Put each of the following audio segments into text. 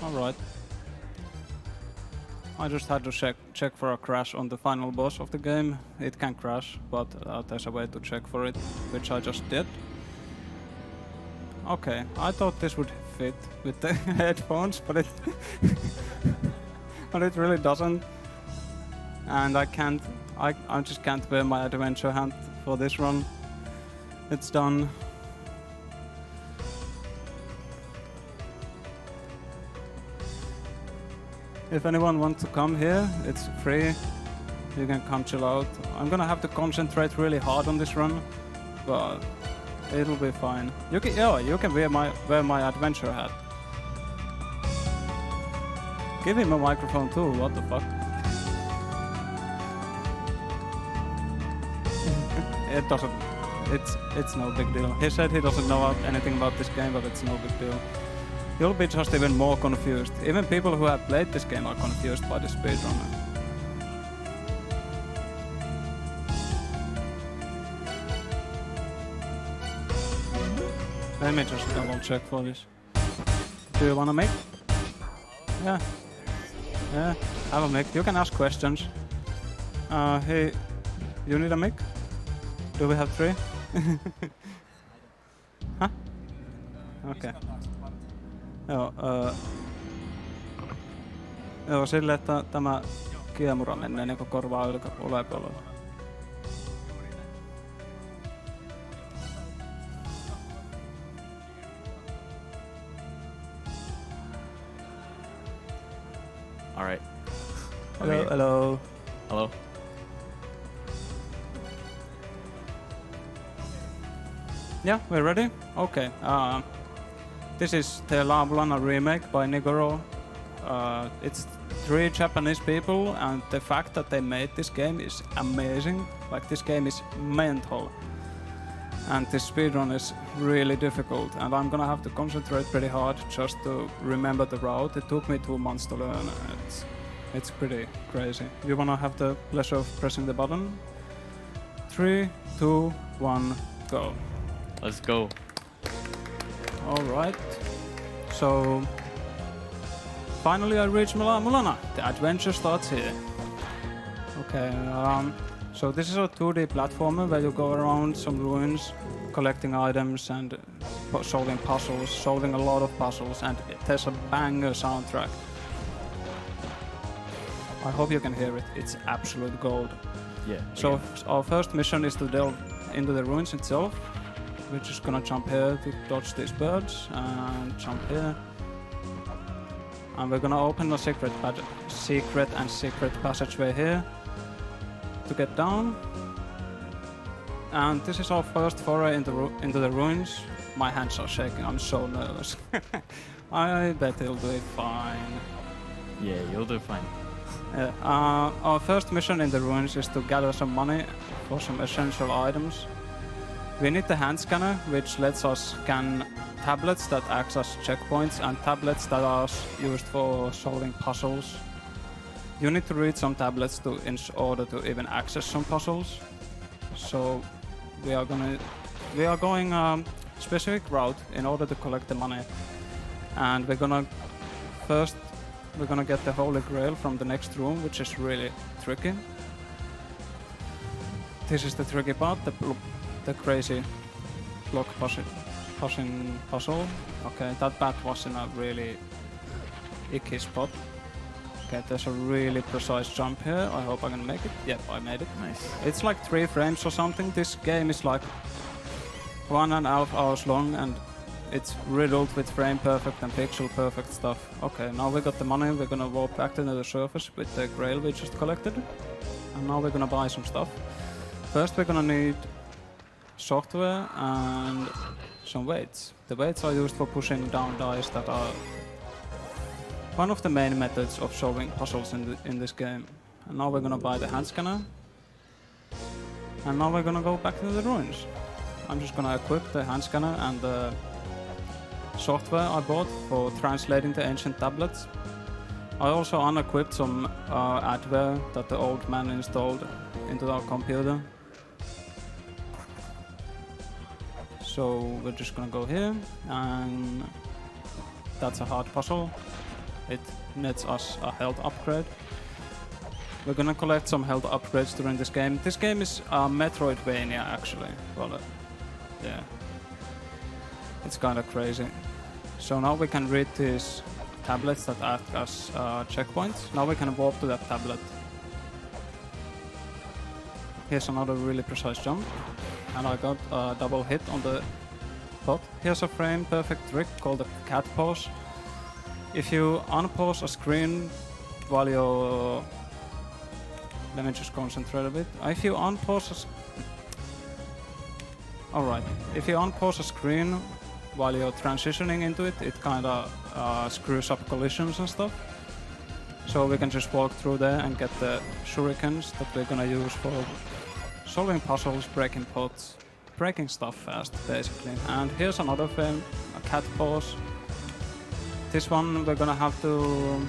Alright. I just had to check for a crash on the final boss of the game. It can crash, but there's a way to check for it, which I just did. Okay, I thought this would fit with the headphones, but it but it really doesn't. And I just can't wear my adventure hat for this run. It's done. If anyone wants to come here, it's free. You can come chill out. I'm gonna have to concentrate really hard on this run, but it'll be fine. You can wear my adventure hat. Give him a microphone too. What the fuck? It doesn't. It's no big deal. He said he doesn't know anything about this game, but it's no big deal. You'll be just even more confused. Even people who have played this game are confused by the speedrunner. Let me just double check for this. Do you wanna make? Yeah. Yeah, have a mic. You can ask questions. Hey, you need a mic? Do we have 3? Huh? Okay. Joo, sille, että tämä kiemura menee niinku korvaa yläpuolella. All right. Hello, Okay. hello. Hello. Yeah, we're ready? Okay. This is the Mulana remake by Nigoro. It's 3 Japanese people, and the fact that they made this game is amazing. Like, this game is mental. And this speedrun is really difficult, and I'm gonna have to concentrate pretty hard just to remember the route. It took me 2 months to learn. It's pretty crazy. You wanna have the pleasure of pressing the button? 3, 2, 1, go. Let's go. Alright. So finally I reached Mulana. The adventure starts here. Okay, so this is a 2D platformer where you go around some ruins, collecting items and solving puzzles, solving a lot of puzzles, and there's a banger soundtrack. I hope you can hear it. It's absolute gold. Yeah. So our first mission is to delve into the ruins itself. We're just gonna jump here to dodge these birds and jump here. And we're gonna open a secret passageway here to get down. And this is our first foray into the ruins. My hands are shaking, I'm so nervous. I bet he'll do it fine. Yeah, you'll do fine. Our first mission in the ruins is to gather some money for some essential items. We need the hand scanner, which lets us scan tablets that act as checkpoints and tablets that are used for solving puzzles. You need to read some tablets in order to even access some puzzles. So we are going a specific route in order to collect the money. And we're gonna get the Holy Grail from the next room, which is really tricky. This is the tricky part, the crazy block pushing puzzle. Okay, that bat was in a really icky spot. Okay, there's a really precise jump here. I hope I can make it. Yep, I made it. Nice. It's like 3 frames or something. This game is like 1.5 hours long, and it's riddled with frame perfect and pixel perfect stuff. Okay, now we got the money. We're gonna walk back to the surface with the grail we just collected. And now we're gonna buy some stuff. First we're gonna need software and some weights. The weights are used for pushing down dice that are one of the main methods of solving puzzles in this game. And now we're gonna buy the hand scanner. And now we're gonna go back to the ruins. I'm just gonna equip the hand scanner and the software I bought for translating the ancient tablets. I also unequipped some adware that the old man installed into our computer. So we're just gonna go here, and that's a hard puzzle. it nets us a health upgrade. We're gonna collect some health upgrades during this game. This game is Metroidvania actually. Well, yeah. It's kinda crazy. So now we can read these tablets that act as checkpoints. Now we can warp to that tablet. Here's another really precise jump. And I got a double hit on the pot. Here's a frame perfect trick called the cat pause. If you unpause a screen while you... Let me just concentrate a bit. If you unpause Alright. If you unpause a screen while you're transitioning into it, it kinda screws up collisions and stuff. So we can just walk through there and get the shurikens that we're gonna use for solving puzzles, breaking pots, breaking stuff fast, basically. And here's another frame, a cat pause. This one we're gonna have to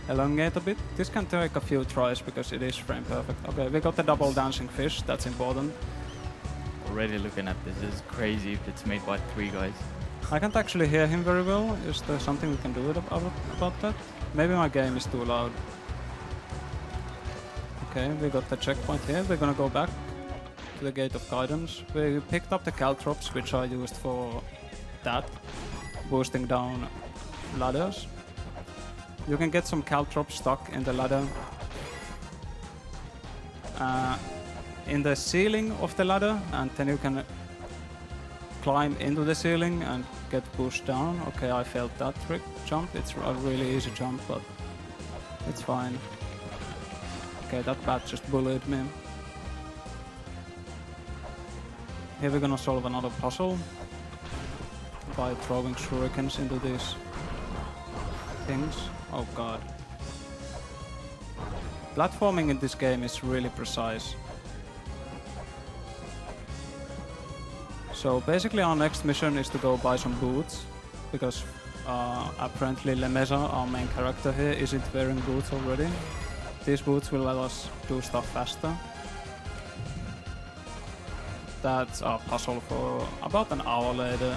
elongate a bit. This can take a few tries because it is frame perfect. Okay, we got the double dancing fish, that's important. Already looking at this is crazy if it's made by 3 guys. I can't actually hear him very well. Is there something we can do about that? Maybe my game is too loud. Okay, we got the checkpoint here. We're gonna go back to the Gate of Guidance. We picked up the caltrops, which I used for that, boosting down ladders. You can get some caltrops stuck in the ladder. In the ceiling of the ladder, and then you can climb into the ceiling and get pushed down. Okay, I failed that trick jump. It's a really easy jump, but it's fine. Okay, that bat just bullied me. Here we're gonna solve another puzzle by throwing shurikens into these things. Oh god. Platforming in this game is really precise. So basically our next mission is to go buy some boots, because apparently Lemeza, our main character here, isn't wearing boots already. These boots will let us do stuff faster. That's our puzzle for about an hour later.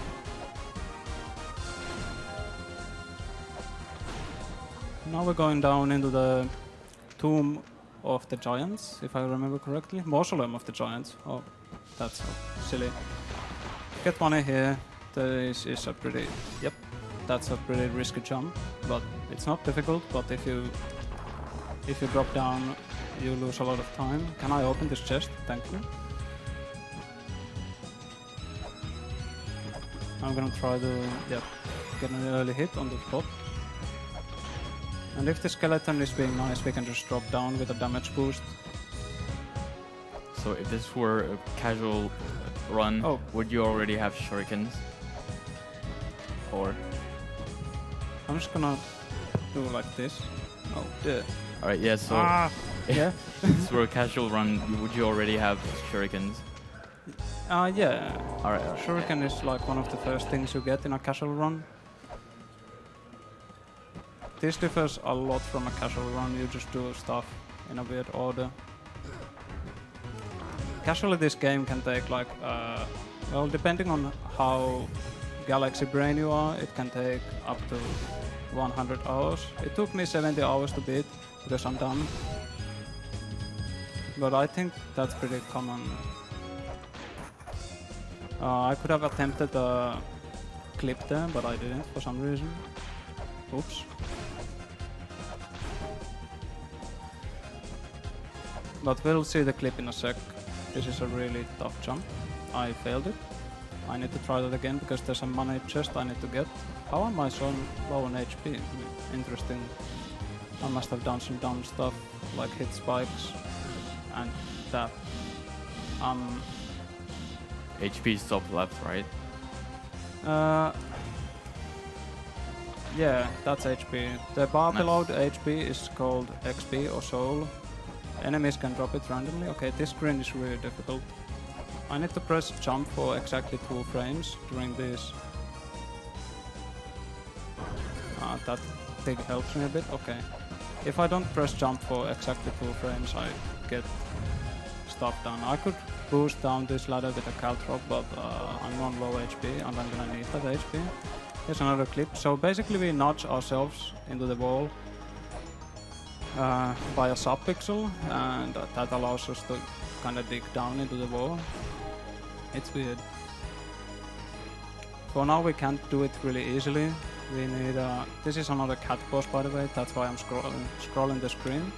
Now we're going down into the Tomb of the Giants, if I remember correctly. Mausoleum of the Giants. Oh, that's so silly. Get money here. This is a pretty... Yep, that's a pretty risky jump, but it's not difficult. But if you drop down, you lose a lot of time. Can I open this chest? Thank you. I'm gonna try to get an early hit on the top. And if the skeleton is being nice, we can just drop down with a damage boost. So if this were a casual run, would you already have shurikens? Or? I'm just gonna do like this. Oh, yeah. Alright, yeah, so... yeah? if this were a casual run, would you already have shurikens? Yeah. Alright. Shuriken is like one of the first things you get in a casual run. This differs a lot from a casual run, you just do stuff in a weird order. Casually this game can take like, well, depending on how galaxy brain you are, it can take up to 100 hours. It took me 70 hours to beat, because I'm done. But I think that's pretty common. I could have attempted a clip there, but I didn't for some reason. Oops. But we'll see the clip in a sec. This is a really tough jump. I failed it. I need to try that again because there's a money chest I need to get. How am I so low on HP? Interesting. I must have done some dumb stuff, like hit spikes and that. HP is top left, right? Yeah, that's HP. The bar below the HP is called XP or soul. Enemies can drop it randomly. Okay, this screen is really difficult. I need to press jump for exactly 2 frames during this. That thing helps me a bit. Okay. If I don't press jump for exactly 2 frames, I get stuff done. I could boost down this ladder with a caltrop, but I'm on low HP and I'm gonna need that HP. Here's another clip. So basically we nudge ourselves into the wall by a subpixel, and that allows us to kind of dig down into the wall. It's weird. For now we can't do it really easily. We need this is another cat boss, by the way, that's why I'm scrolling the screen.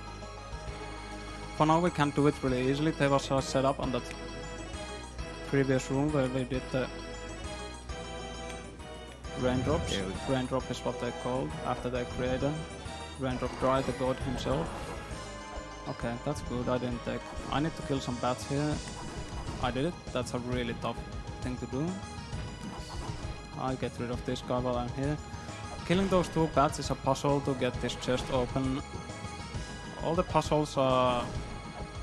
For now we can't do it really easily. There was a setup on that previous room where we did the raindrops. Yeah, Raindrop is what they're called after their creator. Raindrop Dry, the god himself. Okay, that's good. I need to kill some bats here. I did it. That's a really tough thing to do. I'll get rid of this guy while I'm here. Killing those 2 bats is a puzzle to get this chest open. All the puzzles are...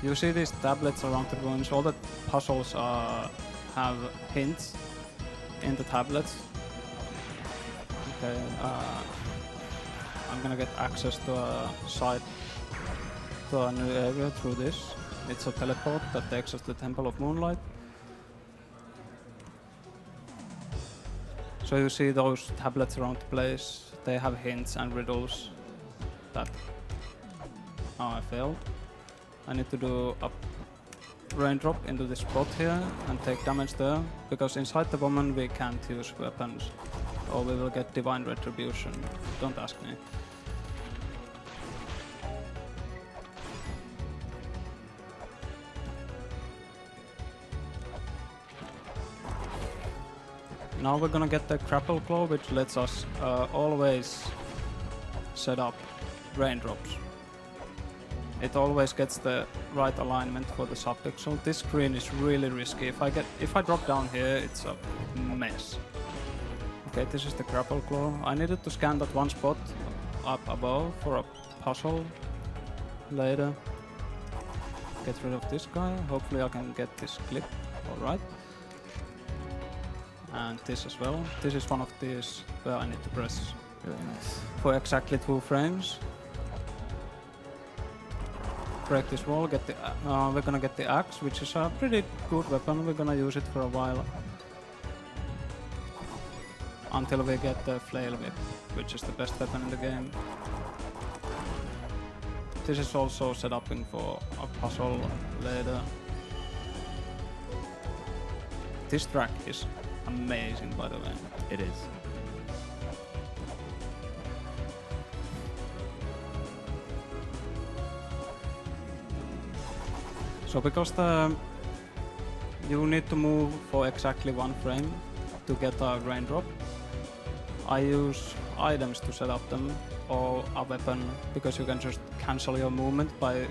You see these tablets around the ruins? All the puzzles have hints in the tablets. Okay, I'm gonna get access to a site, to a new area through this. It's a teleport that takes us to the Temple of Moonlight. So you see those tablets around the place, they have hints and riddles that... Oh, I failed. I need to do a raindrop into this spot here and take damage there, because inside the woman we can't use weapons, or we will get divine retribution. Don't ask me. Now we're gonna get the grapple claw, which lets us always set up raindrops. It always gets the right alignment for the subpixel. This screen is really risky. If I drop down here, it's a mess. Okay, this is the grapple claw. I needed to scan that one spot up above for a puzzle later. Get rid of this guy. Hopefully I can get this clip. Alright. And this as well. This is one of these where I need to press Really nice. for exactly 2 frames. Break this wall, get the we're gonna get the axe, which is a pretty good weapon. We're gonna use it for a while until we get the flail whip, which is the best weapon in the game. This is also set up for a puzzle later. This track is amazing, by the way. It is. So because you need to move for exactly 1 frame to get a raindrop, I use items to set up them, or a weapon, because you can just cancel your movement by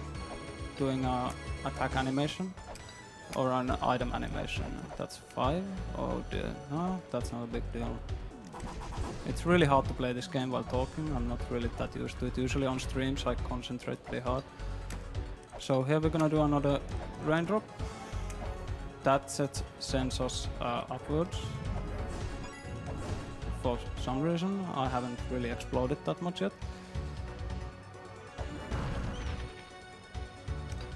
doing a attack animation or an item animation. That's 5. Oh dear, no, that's not a big deal. It's really hard to play this game while talking. I'm not really that used to it. Usually on streams I concentrate pretty hard. So here we're gonna do another raindrop. That sends us upwards. For some reason, I haven't really explored that much yet.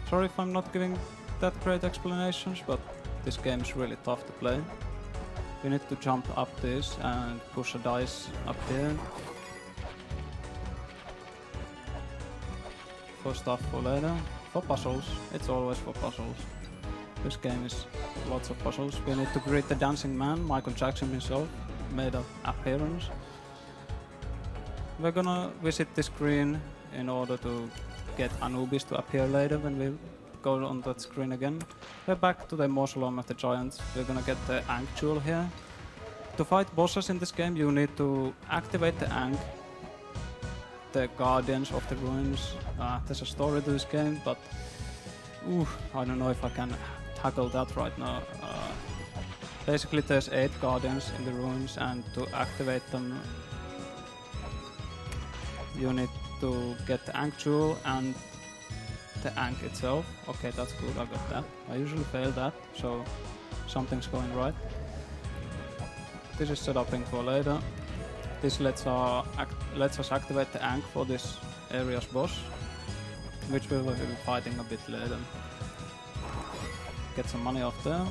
Sorry if I'm not giving that great explanations, but this game is really tough to play. You need to jump up this and push a dice up here. For stuff for later. For puzzles, it's always for puzzles. This game is lots of puzzles. We need to greet the dancing man, Michael Jackson himself, made an appearance. We're gonna visit this screen in order to get Anubis to appear later when we go on that screen again. We're back to the Mausoleum of the Giants. We're gonna get the Ankh Jewel here. To fight bosses in this game, you need to activate the Ankh, the Guardians of the Ruins. There's a story to this game, but I don't know if I can tackle that right now. Basically there's 8 Guardians in the Ruins, and to activate them you need to get the Ankh Jewel and the Ankh itself. Okay, that's good, I got that. I usually fail that, so something's going right. This is set up for later. This lets us activate the Ankh for this area's boss, which we will be fighting a bit later. Get some money off there.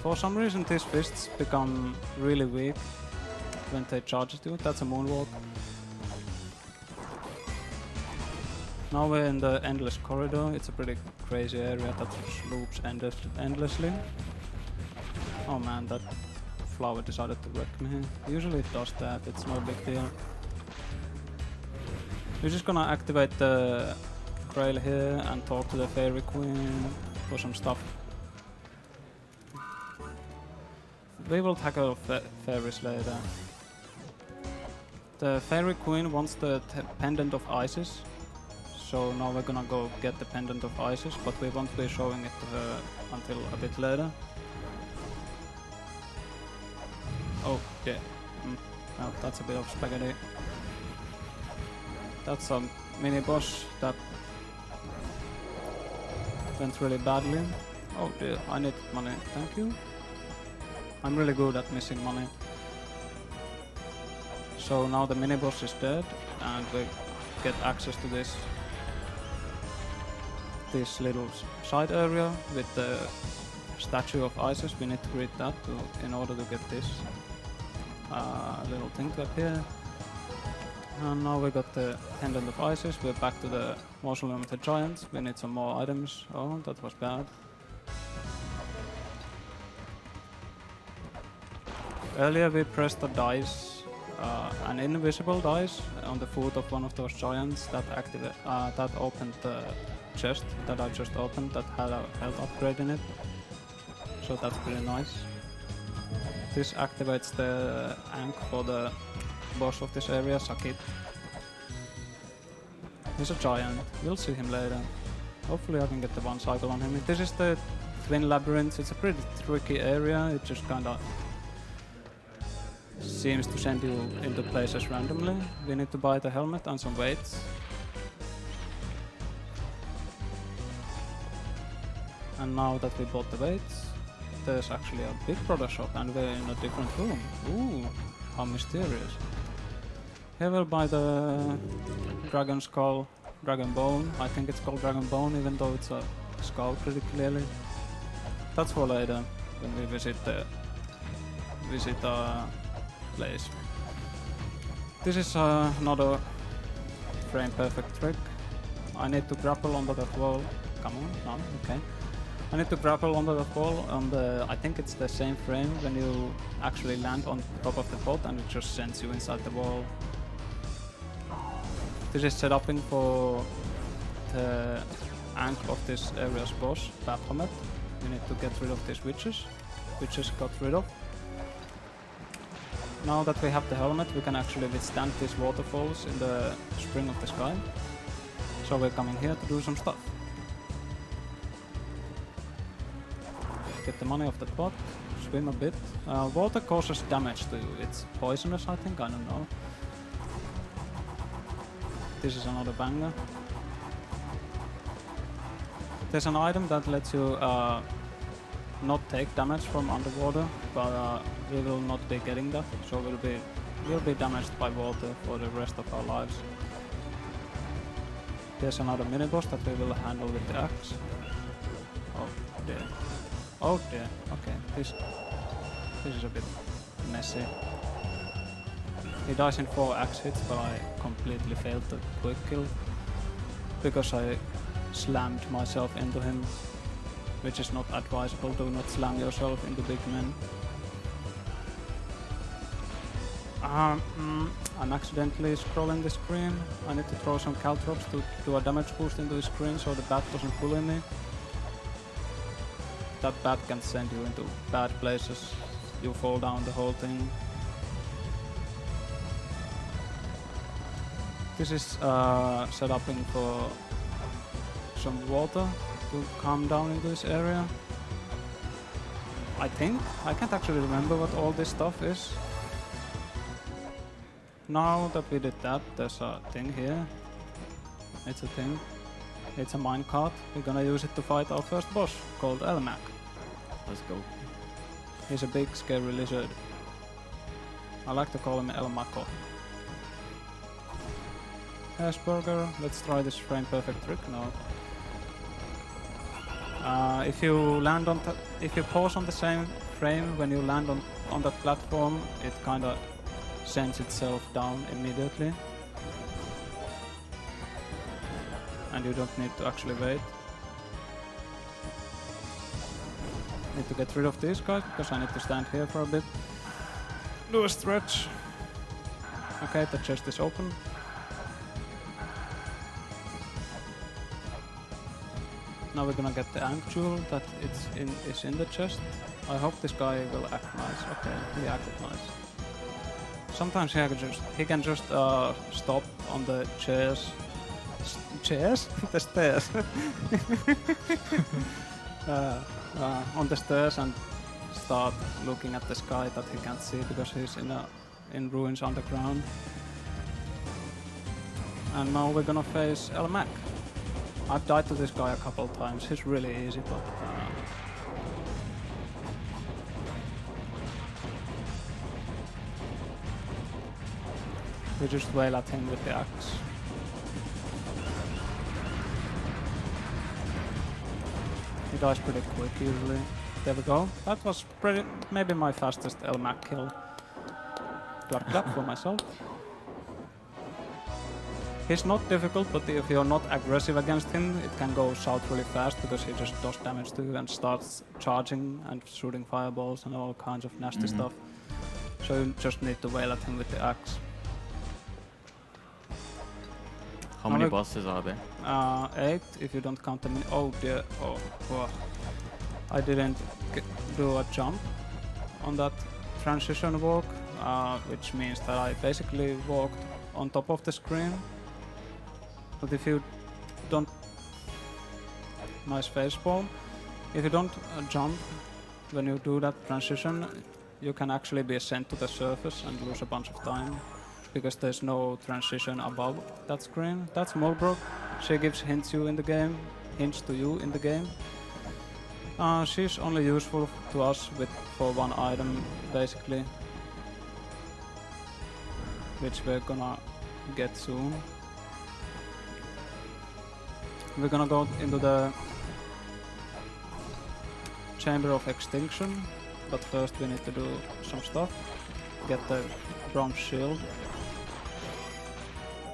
For some reason these fists become really weak when they charge at you. That's a moonwalk. Now we're in the endless corridor. It's a pretty crazy area that just loops endlessly. Oh man, that flower decided to wreck me. Usually it does that, it's no big deal. We're just gonna activate the trail here and talk to the fairy queen for some stuff. We will tackle fairies later. The fairy queen wants the pendant of Isis. So now we're gonna go get the pendant of Isis, but we won't be showing it to her until a bit later. Oh, yeah. Well, that's a bit of spaghetti. That's a mini boss that went really badly. Oh dear, I need money, thank you. I'm really good at missing money. So now the mini boss is dead and we get access to this little side area with the statue of Isis. We need to read that in order to get this little thing to appear. And now we got the pendant of Isis. We're back to the mausoleum of the giants. We need some more items. Oh, that was bad. Earlier we pressed a dice, an invisible dice, on the foot of one of those giants that opened the chest that I just opened that had a health upgrade in it. So that's pretty nice. This activates the Ankh for the boss of this area, Sakit. He's a giant, we'll see him later. Hopefully I can get the one cycle on him. This is the Twin Labyrinth. It's a pretty tricky area. It just kinda seems to send you into places randomly. We need to buy the helmet and some weights. And now that we bought the weights, there's actually a Big Brother shop and we're in a different room. Ooh, how mysterious. Here we'll buy the Dragon Skull, Dragon Bone. I think it's called Dragon Bone even though it's a skull pretty clearly. That's for later when we visit our place. This is another frame perfect trick. I need to grapple onto that wall. Come on, no, okay. I need to grapple onto that wall on the, I think it's the same frame when you actually land on top of the pot and it just sends you inside the wall. This is set up for the Ankh of this area's boss, Baphomet. We need to get rid of these witches. Witches got rid of. Now that we have the helmet, we can actually withstand these waterfalls in the spring of the sky. So we're coming here to do some stuff. Get the money off the pot, swim a bit. Water causes damage to you. It's poisonous, I think, I don't know. This is another banger. There's an item that lets you not take damage from underwater, but we will not be getting that, so we'll be damaged by water for the rest of our lives. There's another mini boss that we will handle with the axe. Oh dear. Oh dear, okay, this is a bit messy. He dies in 4 axe hits, but I completely failed the quick kill because I slammed myself into him, which is not advisable. Do not slam yourself into big men. I'm accidentally scrolling the screen. I need to throw some caltrops to do a damage boost into the screen so the bat doesn't bully me. That bat can send you into bad places. You fall down the whole thing. This is set up for some water to come down into this area. I think. I can't actually remember what all this stuff is. Now that we did that, there's a thing here. It's a thing. It's a minecart. We're gonna use it to fight our first boss, called Elmac. Let's go. He's a big scary lizard. I like to call him El Mako. Asperger, let's try this frame perfect trick now. If you land on, if you pause on the same frame when you land on that platform, it kind of sends itself down immediately, and you don't need to actually wait. Need to get rid of these guys because I need to stand here for a bit. Do a stretch. Okay, the chest is open. Now we're gonna get the Ankh jewel that is in the chest. I hope this guy will act nice. Okay, he acted nice. Sometimes he can just stop on the chairs. Chairs? The stairs. On the stairs and start looking at the sky that he can't see because he's in ruins underground. And now we're gonna face El Mac. I've died to this guy a couple times. He's really easy, but we just wail at him with the axe. He dies pretty quick usually. There we go. That was maybe my fastest El Mac kill. Clap clap for myself. He's not difficult, but if you're not aggressive against him, it can go south really fast because he just does damage to you and starts charging and shooting fireballs and all kinds of nasty stuff. So you just need to wail at him with the axe. How many bosses are there? 8 if you don't count them. Oh dear. Oh. I didn't do a jump on that transition walk, which means that I basically walked on top of the screen. But if you don't... Nice facepalm. If you don't jump when you do that transition, you can actually be sent to the surface and lose a bunch of time. Because there's no transition above that screen. That's Mulbrook. She gives hints to you in the game. She's only useful to us for one item, basically. Which we're gonna get soon. We're gonna go into the Chamber of Extinction, but first we need to do some stuff. Get the bronze shield.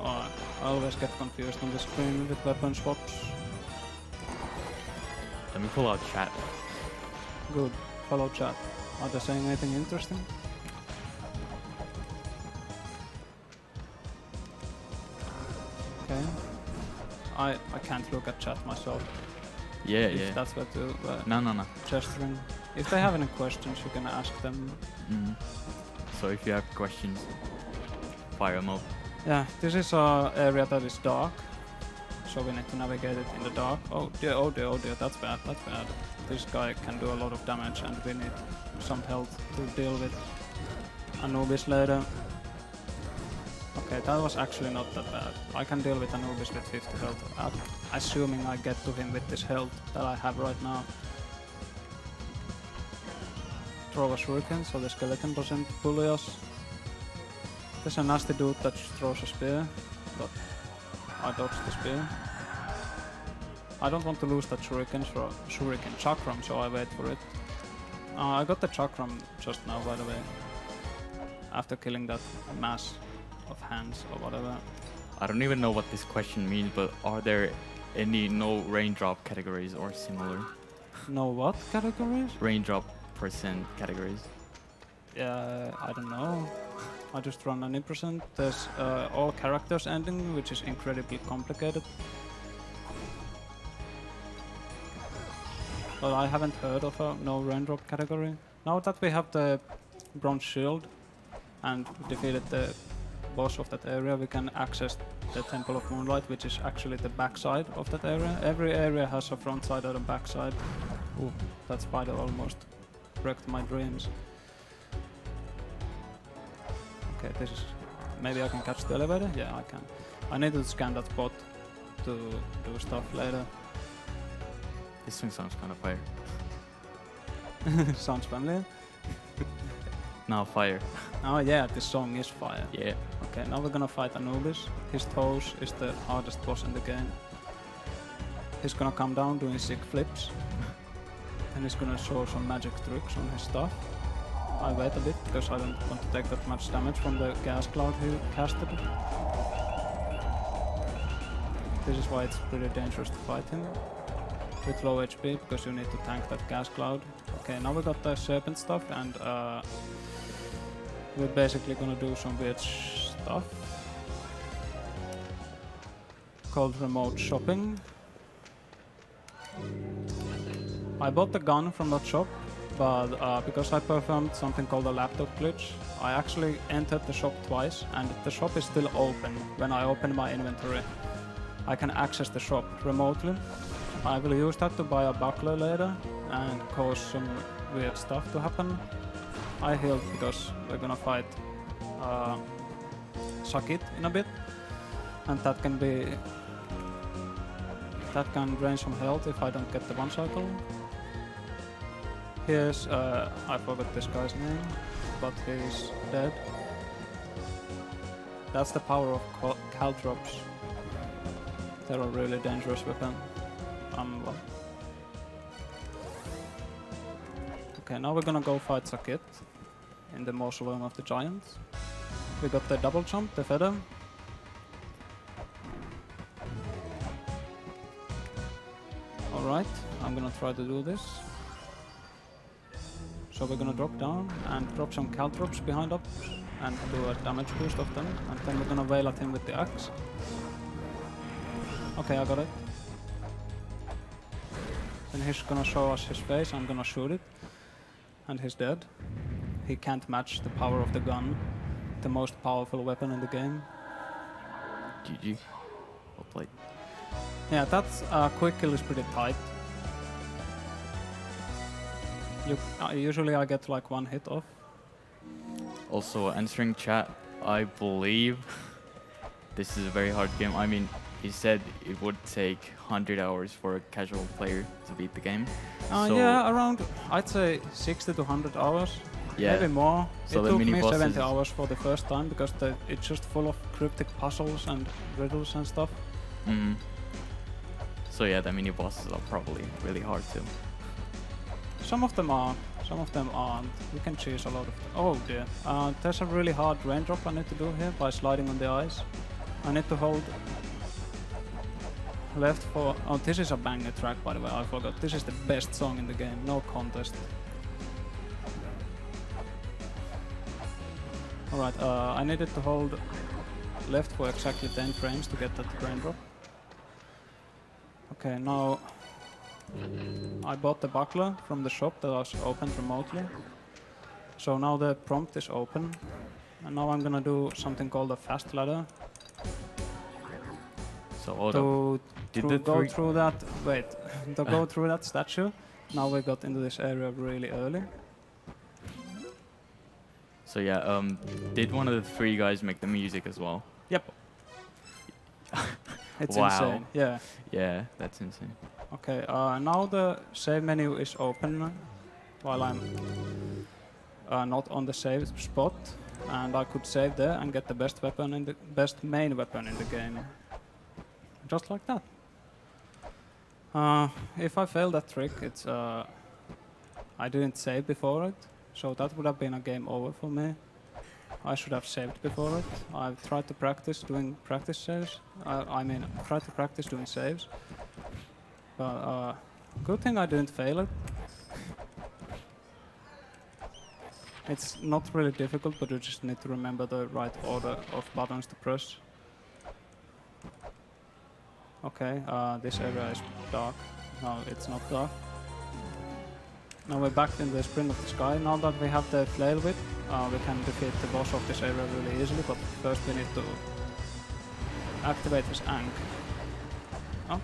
I always get confused on the screen with weapon swaps. Let me pull out chat. Good. Follow chat. Are they saying anything interesting? Okay. I can't look at chat myself. Yeah, if that's what to No. gesturing. If they have any questions, you can ask them. So if you have questions, fire them up. Yeah, this is an area that is dark, so we need to navigate it in the dark. Oh dear, that's bad. This guy can do a lot of damage and we need some health to deal with Anubis later. Okay, that was actually not that bad. I can deal with Anubis with 50 health, assuming I get to him with this health that I have right now. Throw a shuriken so the skeleton doesn't bully us. There's a nasty dude that throws a spear, but I dodged the spear. I don't want to lose that shuriken chakram, so I wait for it. I got the chakram just now, by the way, after killing that mass of hands or whatever. I don't even know what this question means, but are there any no raindrop categories or similar? No what categories? Raindrop percent categories. Yeah, I don't know. I just run any percent. There's all characters ending, which is incredibly complicated. But I haven't heard of a no raindrop category. Now that we have the bronze shield and defeated the boss of that area, we can access the Temple of Moonlight, which is actually the backside of that area. Every area has a front side and a backside. Ooh, that spider almost wrecked my dreams. Okay, this is... Maybe I can catch the elevator? Yeah, I can. I need to scan that spot to do stuff later. This thing sounds kind of fire. Sounds familiar? Now fire. Oh yeah, this song is fire. Yeah. Okay, now we're gonna fight Anubis. His toes is the hardest boss in the game. He's gonna come down doing sick flips. and he's gonna show some magic tricks on his stuff. I wait a bit because I don't want to take that much damage from the gas cloud he casted. This is why it's pretty dangerous to fight him with low HP, because you need to tank that gas cloud. Okay, now we got the serpent stuff, and we're basically gonna do some weird stuff called remote shopping. I bought the gun from that shop, but because I performed something called a laptop glitch, I actually entered the shop twice, and the shop is still open when I open my inventory. I can access the shop remotely. I will use that to buy a buckler later and cause some weird stuff to happen. I healed because we're gonna fight Sakit in a bit, and that can drain some health if I don't get the one cycle. Here's I forgot this guy's name, but he's dead. That's the power of caltrops. They're a really dangerous weapon. Well. Okay, now we're gonna go fight Sakit in the mausoleum of the giants. We got the double jump, the feather. Alright, I'm gonna try to do this. So we're gonna drop down and drop some caltrops behind us and do a damage boost of them, and then we're gonna wail at him with the axe. Okay, I got it. Then he's gonna show us his face, I'm gonna shoot it, and he's dead. He can't match the power of the gun, the most powerful weapon in the game. GG. Well played. Yeah, that's quick kill is pretty tight. Usually I get like one hit off. Also, answering chat, I believe this is a very hard game. I mean, he said it would take 100 hours for a casual player to beat the game. So yeah, around, I'd say 60 to 100 hours. Yeah. Maybe more. So it took me 70 bosses hours for the first time because it's just full of cryptic puzzles and riddles and stuff. Mm-hmm. So yeah, the mini bosses are probably really hard too. Some of them are, some of them aren't. You can choose a lot of them. Oh dear. There's a really hard raindrop I need to do here by sliding on the ice. I need to hold left for... Oh, this is a banger track, by the way, I forgot. This is the best song in the game, no contest. Alright, I needed to hold left for exactly 10 frames to get that raindrop. Okay, now I bought the buckler from the shop that was opened remotely. So now the prompt is open. And now I'm gonna do something called a fast ladder. So to go through that, wait, to go through that statue. Now we got into this area really early. So yeah, did one of the three guys make the music as well? Yep. It's wow. insane, yeah. Yeah, that's insane. Okay, now the save menu is open while I'm not on the save spot, and I could save there and get the best weapon in the best main weapon in the game. Just like that. If I fail that trick, it's I didn't save before it, so that would have been a game over for me. I should have saved before it. I've tried to practice doing practice saves. Tried to practice doing saves. But good thing I didn't fail it. It's not really difficult, but you just need to remember the right order of buttons to press. Okay, this area is dark. No, it's not dark. Now we're back in the Spring of the Sky. Now that we have the flail whip, we can defeat the boss of this area really easily, but first we need to activate his Ankh. Oh.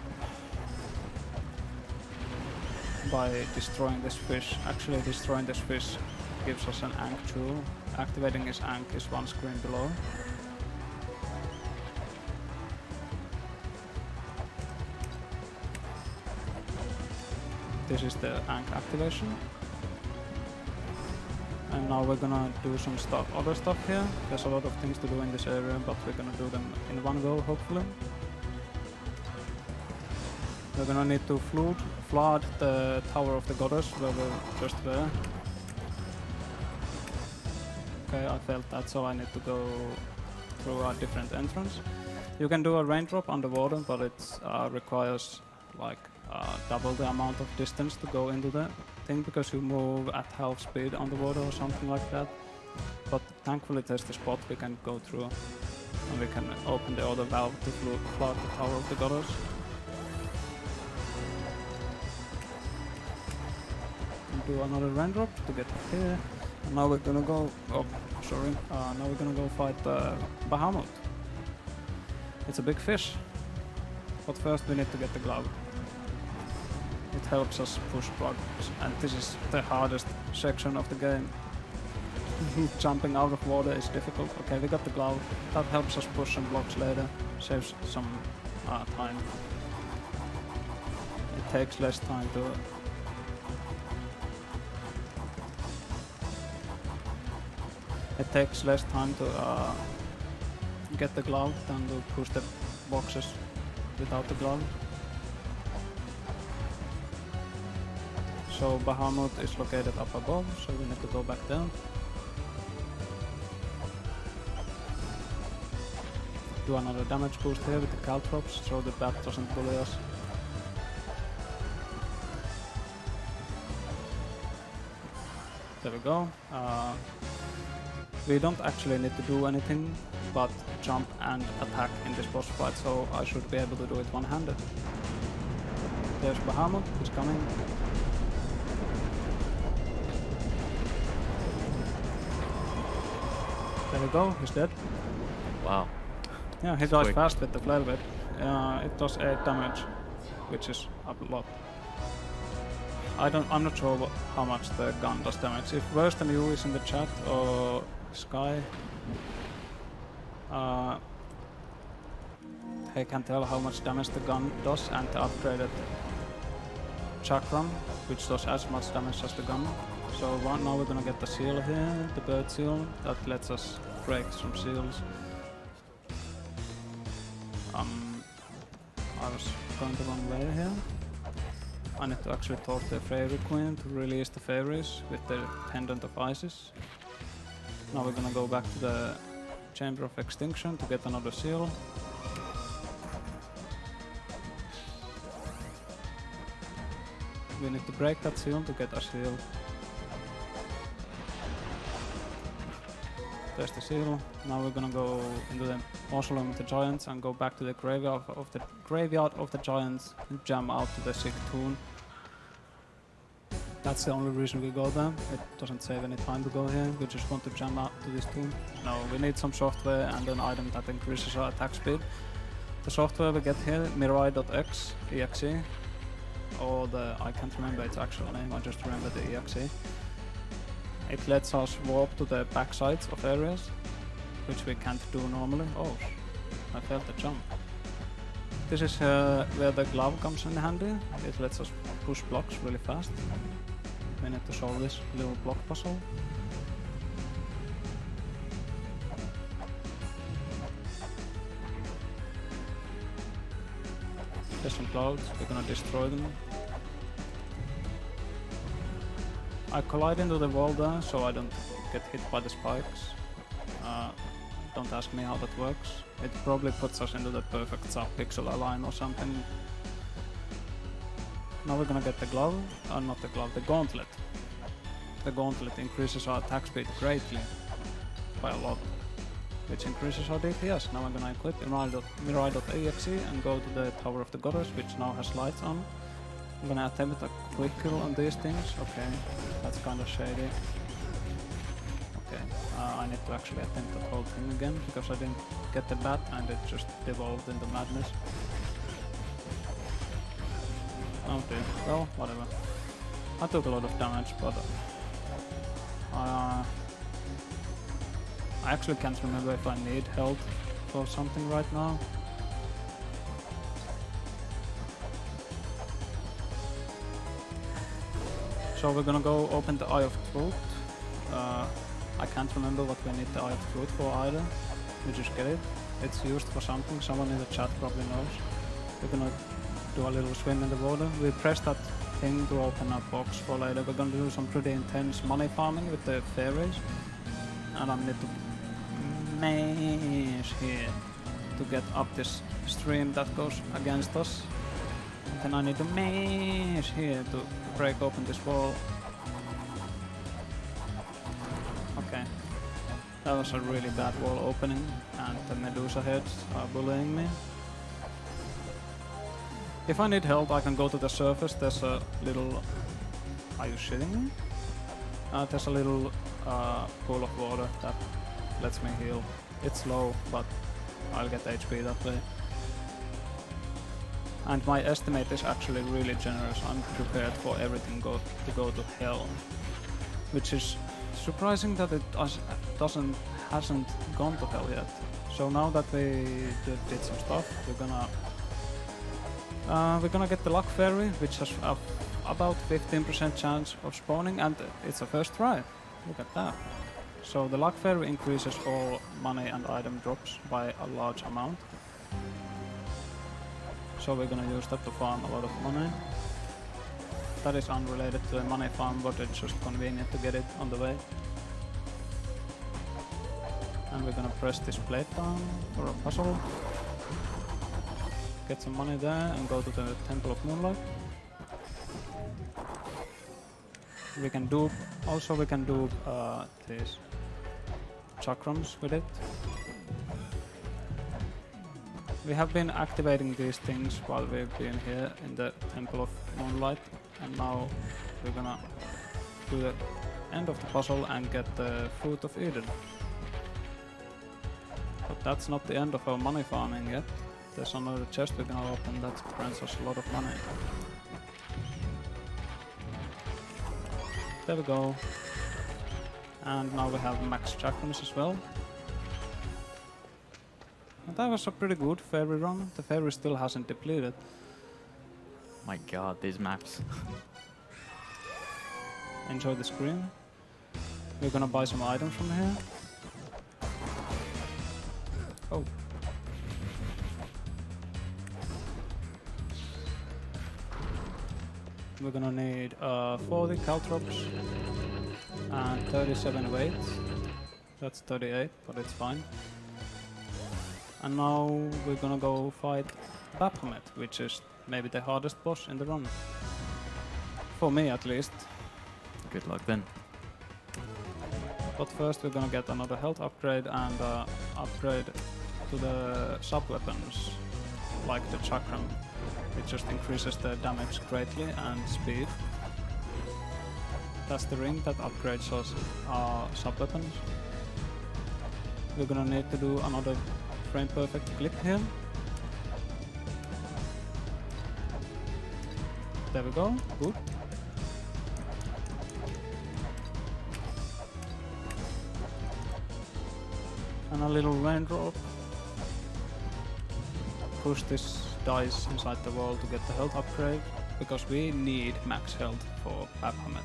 By destroying this fish. Actually, destroying this fish gives us an Ankh tool. Activating his Ankh is one screen below. This is the Ankh activation. And now we're gonna do some other stuff here. There's a lot of things to do in this area, but we're gonna do them in one go, hopefully. We're gonna need to flood the Tower of the Goddess where we just were. Okay, I felt that, so I need to go through a different entrance. You can do a raindrop underwater, but it requires like double the amount of distance to go into the thing because you move at half speed underwater or something like that. But thankfully there's the spot we can go through and we can open the other valve to flood the Tower of the Goddess. And do another raindrop to get up here. And now we're gonna go, now we're gonna go fight Bahamut. It's a big fish, but first we need to get the glove. It helps us push blocks, and this is the hardest section of the game. Jumping out of water is difficult. Okay, we got the glove. That helps us push some blocks later, saves some time. It takes less time to... It takes less time to get the glove than to push the boxes without the glove. So Bahamut is located up above, so we need to go back down. Do another damage boost here with the caltrops, so the bat doesn't bully us. There we go. We don't actually need to do anything but jump and attack in this boss fight, so I should be able to do it one-handed. There's Bahamut, he's coming. There we go, he's dead. Wow. Yeah, he dies fast with the flare blade. It does 8 damage, which is a lot. I'm not sure how much the gun does damage. If Worse Than You is in the chat or Sky, I can tell how much damage the gun does, and the upgraded chakram, which does as much damage as the gun. So now we're gonna get the seal here, the bird seal, that lets us break some seals. I was going the wrong way here. I need to actually talk to the Fairy Queen to release the fairies with the Pendant of Isis. Now we're gonna go back to the Chamber of Extinction to get another seal. We need to break that seal to get a seal. There's the seal. Now we're gonna go into the Mausoleum of the Giants and go back to the Graveyard of the Giants and jam out to the Sick Toon. That's the only reason we go there. It doesn't save any time to go here. We just want to jam out to this toon. No, we need some software and an item that increases our attack speed. The software we get here, Mirai.exe, or I can't remember its actual name, I just remember the exe. It lets us warp to the backsides of areas, which we can't do normally. Oh, I failed the jump. This is where the glove comes in handy. It lets us push blocks really fast. We need to solve this little block puzzle. There's some clouds, we're gonna destroy them. I collide into the wall there, so I don't get hit by the spikes. Don't ask me how that works. It probably puts us into the perfect sub-pixel line or something. Now we're gonna get the glove, not the glove, the gauntlet. The gauntlet increases our attack speed greatly, by a lot, which increases our DPS. Now I'm gonna equip Mirai.exe and go to the Tower of the Goddess, which now has lights on. I'm gonna attempt a quick kill on these things. Okay, that's kinda shady. Okay, I need to actually attempt that whole thing again, because I didn't get the bat and it just devolved into madness. Okay, well, whatever. I took a lot of damage, but I actually can't remember if I need health for something right now. So we're gonna go open the Eye of Truth. I can't remember what we need the Eye of Truth for either. We just get it. It's used for something. Someone in the chat probably knows. We're gonna do a little swim in the water. We press that thing to open a box for later. We're gonna do some pretty intense money farming with the fairies. And I need to mash here to get up this stream that goes against us. Then I need to mash here to break open this wall. Okay. That was a really bad wall opening, and the Medusa heads are bullying me. If I need help, I can go to the surface. There's a little... Are you shitting me? There's a little pool of water that lets me heal. It's low, but I'll get HP that way. And my estimate is actually really generous. I'm prepared for everything to go to hell. Which is surprising that it hasn't gone to hell yet. So now that we did some stuff, we're gonna get the luck fairy, which has about 15% chance of spawning, and it's a first try. Look at that. So the luck fairy increases all money and item drops by a large amount. So we're gonna use that to farm a lot of money. That is unrelated to the money farm, but it's just convenient to get it on the way. And we're gonna press this plate down for a puzzle. Get some money there and go to the Temple of Moonlight. We can dupe these chakrams with it. We have been activating these things while we've been here in the Temple of Moonlight, and now we're gonna do the end of the puzzle and get the Fruit of Eden. But that's not the end of our money farming yet. There's another chest we're gonna open that grants us a lot of money. There we go. And now we have max chakrams as well. And that was a pretty good fairy run. The fairy still hasn't depleted. My god, these maps. Enjoy the screen. We're gonna buy some items from here. Oh. We're gonna need 40 caltrops and 37 weights. That's 38, but it's fine. And now we're gonna go fight Baphomet, which is maybe the hardest boss in the run. For me at least. Good luck then. But first we're gonna get another health upgrade and upgrade to the sub-weapons, like the chakram. It just increases the damage greatly and speed. That's the ring that upgrades us sub-weapons. We're gonna need to do another frame perfect clip here. There we go, good. And a little raindrop. Push this dice inside the wall to get the health upgrade, because we need max health for Baphomet.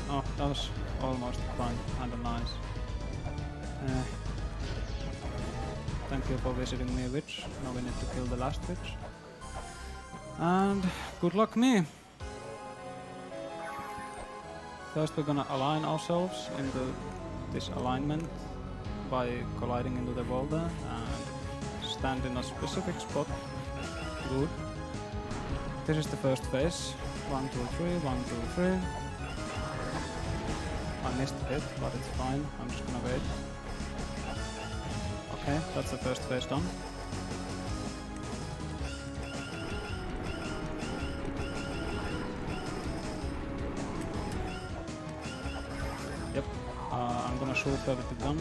Oh, that was almost kinda nice. Thank you for visiting me, witch. Now we need to kill the last witch. And good luck me! First we're gonna align ourselves into this alignment by colliding into the wall there and stand in a specific spot. Good. This is the first phase. 1, 2, 3, 1, 2, 3. I missed a hit, but it's fine. I'm just gonna wait. Okay, that's the first phase done. Yep, I'm gonna shoot her with the gun.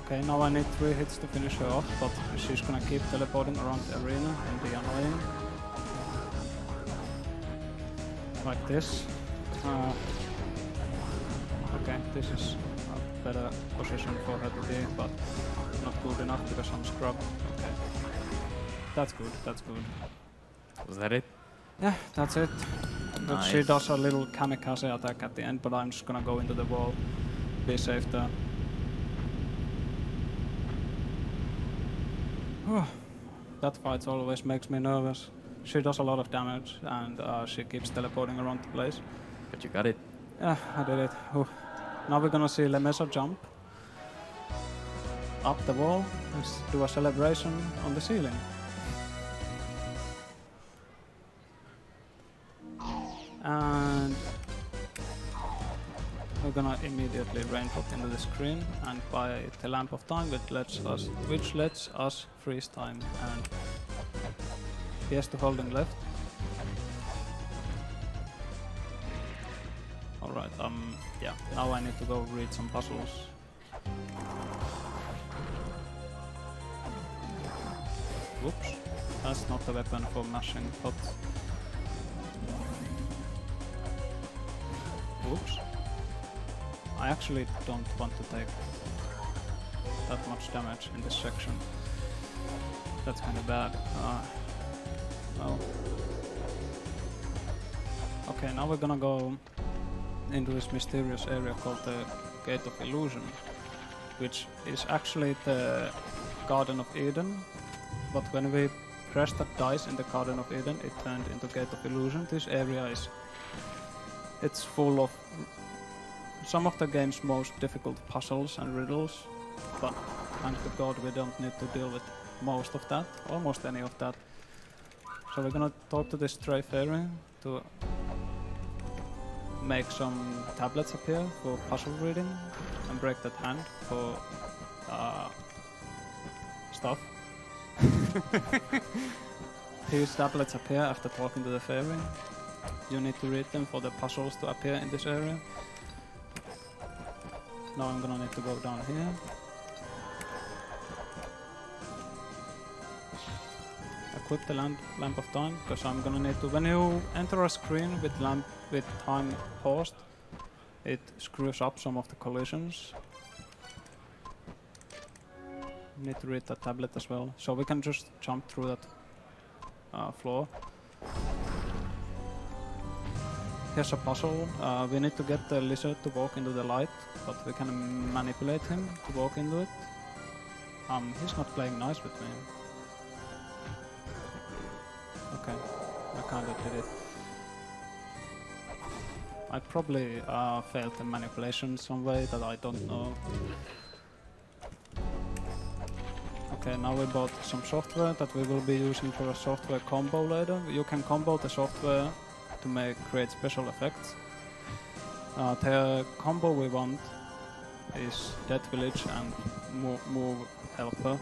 Okay, now I need 3 hits to finish her off, but she's gonna keep teleporting around the arena and be annoying. Like this. Okay, this is a better position for her to be, but not good enough because I'm scrub. Okay. That's good, that's good. Was that it? Yeah, that's it. But Nice. she does a little kamikaze attack at the end, but I'm just gonna go into the wall. Be safe there. That fight always makes me nervous. She does a lot of damage and she keeps teleporting around the place. But you got it. Yeah, I did it. Now we're gonna see Lemesa jump up the wall and do a celebration on the ceiling. And we're gonna immediately raindrop into the screen and buy the Lamp of Time, which lets us freeze time, and PS to holding left. Alright, yeah, now I need to go read some puzzles. Whoops, that's not the weapon for mashing, but... Whoops. I actually don't want to take that much damage in this section. That's kinda bad. Well... Okay, now we're gonna go into this mysterious area called the Gate of Illusion, which is actually the Garden of Eden, but when we pressed that dice in the Garden of Eden, it turned into Gate of Illusion. This area it's full of some of the game's most difficult puzzles and riddles, but thank to God we don't need to deal with most of that, almost any of that. So we're gonna talk to this stray fairy to make some tablets appear for puzzle reading and break that hand for stuff. These tablets appear after talking to the fairy. You need to read them for the puzzles to appear in this area. Now I'm gonna need to go down here. Equip the lamp of time, because I'm gonna need to. When you enter a screen with time paused, it screws up some of the collisions. You need to read that tablet as well, so we can just jump through that floor. Here's a puzzle. We need to get the lizard to walk into the light, but we can manipulate him to walk into it. He's not playing nice with me. Okay, I kinda did it. I probably failed the manipulation some way that I don't know. Okay, now we bought some software that we will be using for a software combo later. You can combo the software to create special effects. The combo we want is Dead Village and Move Helper,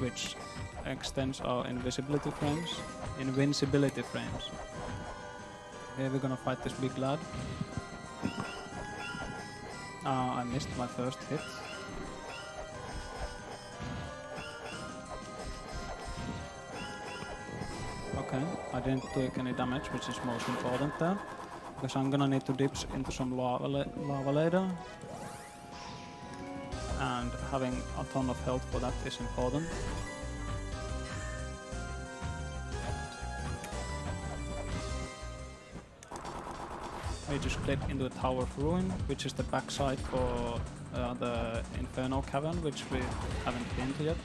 which extends our invincibility frames. Here we're gonna fight this big lad. I missed my first hit. Okay, I didn't take any damage, which is most important there, because I'm gonna need to dip into some lava later, and having a ton of health for that is important. We just click into the Tower of Ruin, which is the backside for the Inferno Cavern, which we haven't been to yet.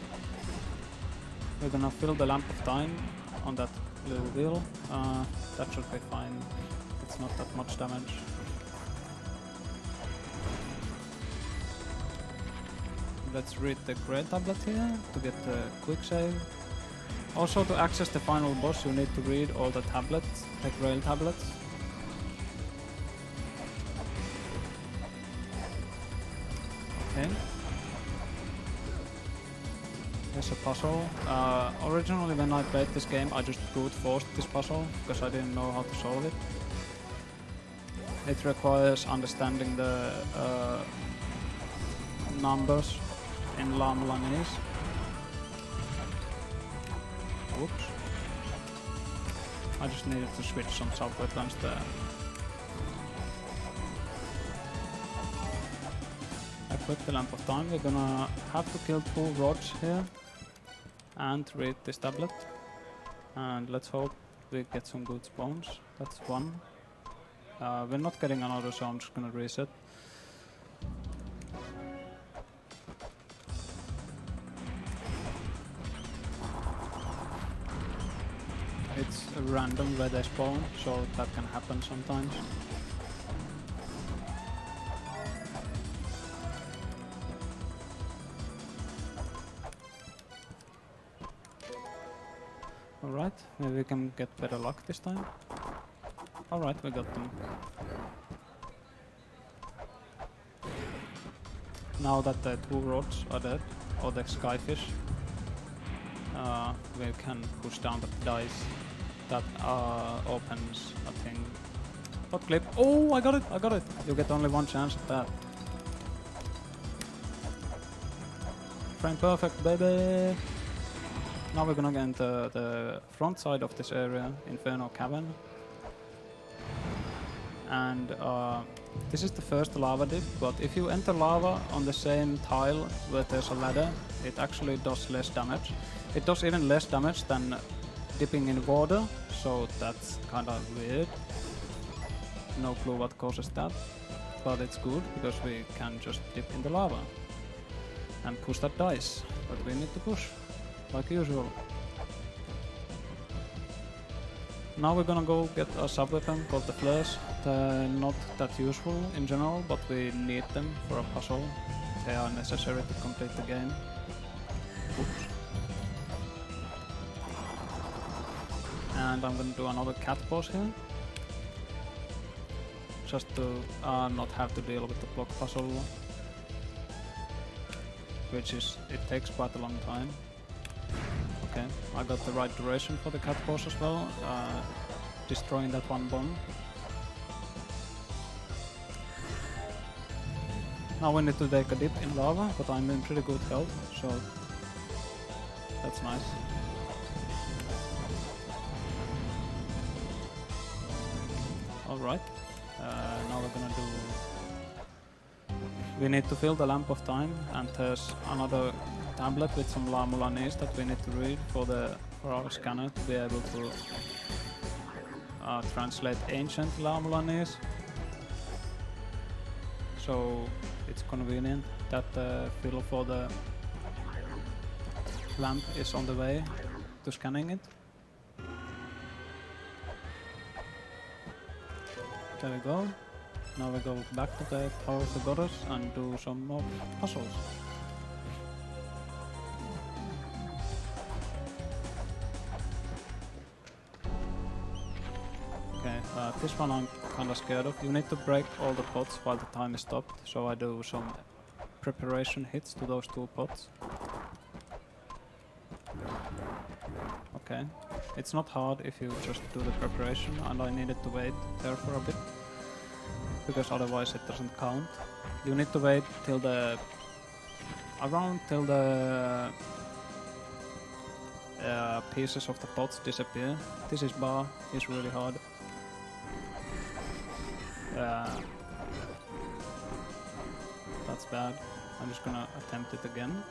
We're gonna fill the Lamp of Time on that little wheel. That should be fine. It's not that much damage. Let's read the Grey tablet here to get the quick save. Also, to access the final boss, you need to read all the tablets, the Grail tablets. Okay. Here's a puzzle. Originally when I played this game I just brute forced this puzzle because I didn't know how to solve it. It requires understanding the numbers in Mulanese. Whoops. I just needed to switch some sub-weapons there. Equip the Lamp of Time. We're gonna have to kill 2 rods here and read this tablet. And let's hope we get some good spawns. That's 1. We're not getting another, so I'm just gonna reset. random where they spawn, so that can happen sometimes. Alright, maybe we can get better luck this time. Alright, we got them. Now that the 2 rods are dead, or the skyfish, we can push down the dice. That opens a thing. Hot clip. Oh, I got it! I got it! You get only 1 chance at that. Frame perfect, baby! Now we're gonna get into the front side of this area, Inferno Cavern. And this is the first lava dip, but if you enter lava on the same tile where there's a ladder, it actually does less damage. It does even less damage than dipping in water, so that's kinda weird. No clue what causes that, but it's good because we can just dip in the lava and push that dice that we need to push, like usual. Now we're gonna go get a sub-weapon called the flares. They're not that useful in general, but we need them for a puzzle. They are necessary to complete the game. Oops. And I'm gonna do another cat pose here. Just to not have to deal with the block puzzle. Which is, it takes quite a long time. Okay, I got the right duration for the cat pose as well, destroying that 1 bomb. Now we need to take a dip in lava, but I'm in pretty good health, so that's nice. Alright, now we're gonna do... We need to fill the lamp of time, and there's another tablet with some Mulanese that we need to read for our scanner to be able to translate ancient Mulanese. So it's convenient that the fill for the lamp is on the way to scanning it. There we go. Now we go back to the Tower of the Goddess and do some more puzzles. Okay, this one I'm kinda scared of. You need to break all the pots while the time is stopped, so I do some preparation hits to those 2 pots. Okay, it's not hard if you just do the preparation, and I needed to wait there for a bit, because otherwise it doesn't count. You need to wait till the pieces of the pots disappear. This is bar, is really hard. That's bad. I'm just gonna attempt it again.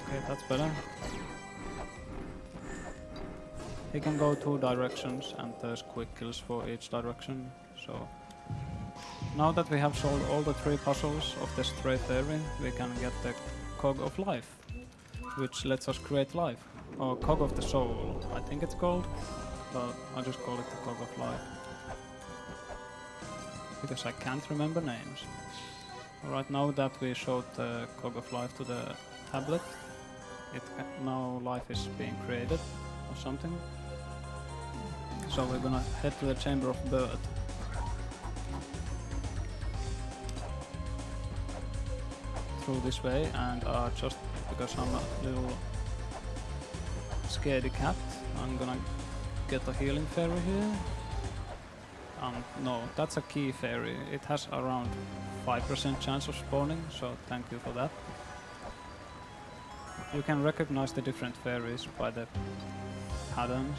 Okay, that's better. He can go 2 directions, and there's quick kills for each direction. So now that we have solved all the 3 puzzles of the Stray Fairy, we can get the Cog of Life, which lets us create life. Or Cog of the Soul, I think it's called, but I'll just call it the Cog of Life, because I can't remember names. Alright, now that we showed the Cog of Life to the tablet, now life is being created or something. So we're gonna head to the Chamber of Birth. Through this way, and just because I'm a little scaredy cat, I'm gonna get a healing fairy here. No, that's a key fairy. It has around 5% chance of spawning, so thank you for that. You can recognize the different fairies by the patterns.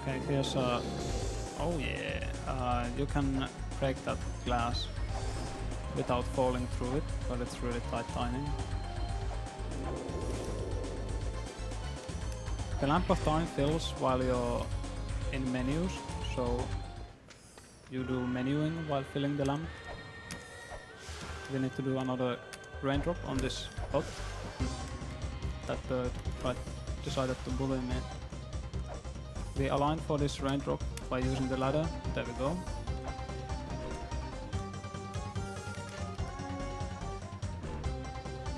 Okay, here's a... Oh yeah! You can break that glass without falling through it, but it's really tight timing. The lamp of time fills while you're in menus, so you do menuing while filling the lamp. we need to do another raindrop on this pot. That bird decided to bully me. We aligned for this raindrop by using the ladder. There we go.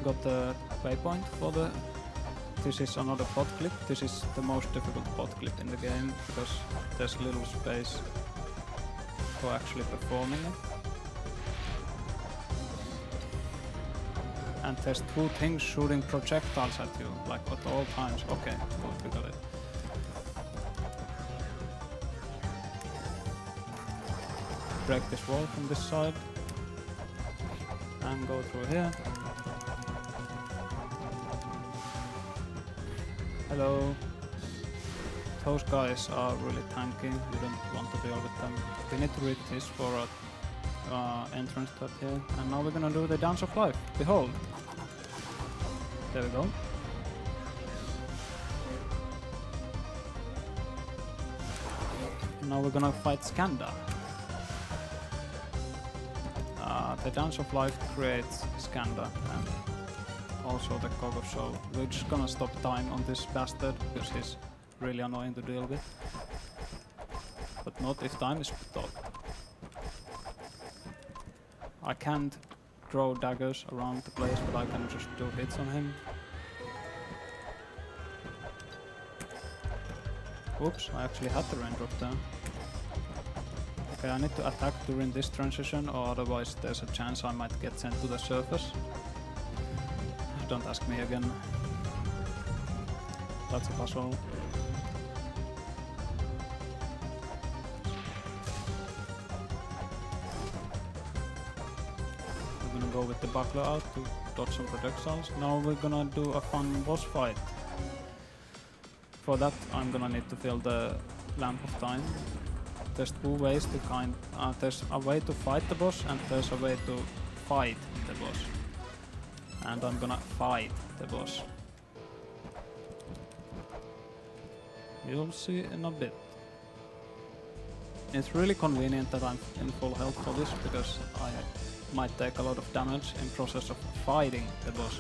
Got the waypoint for the... This is another pot clip. This is the most difficult pot clip in the game because there's little space for actually performing it. And there's two things shooting projectiles at you, like at all times. Okay, cool, we got it. Break this wall from this side and go through here. Hello. Those guys are really tanky. We don't want to deal with them. We need to read this for our entrance tab here. And now we're gonna do the Dance of Life. Behold. There we go. Now we're gonna fight Skanda. The Dance of Life creates Skanda and also the Cog of Soul. We're just gonna stop time on this bastard because he's really annoying to deal with. But not if time is stopped. I can't throw daggers around the place, but I can just do hits on him. Oops, I actually had the raindrop there. Okay, I need to attack during this transition, or otherwise there's a chance I might get sent to the surface. Don't ask me again. That's a puzzle. We're gonna go with the buckler out to dodge some projectiles. Now we're gonna do a fun boss fight. For that I'm gonna need to fill the Lamp of Time. There's two ways to there's a way to fight the boss and there's a way to fight the boss. And I'm gonna fight the boss. You'll see in a bit. It's really convenient that I'm in full health for this because I might take a lot of damage in process of fighting the boss.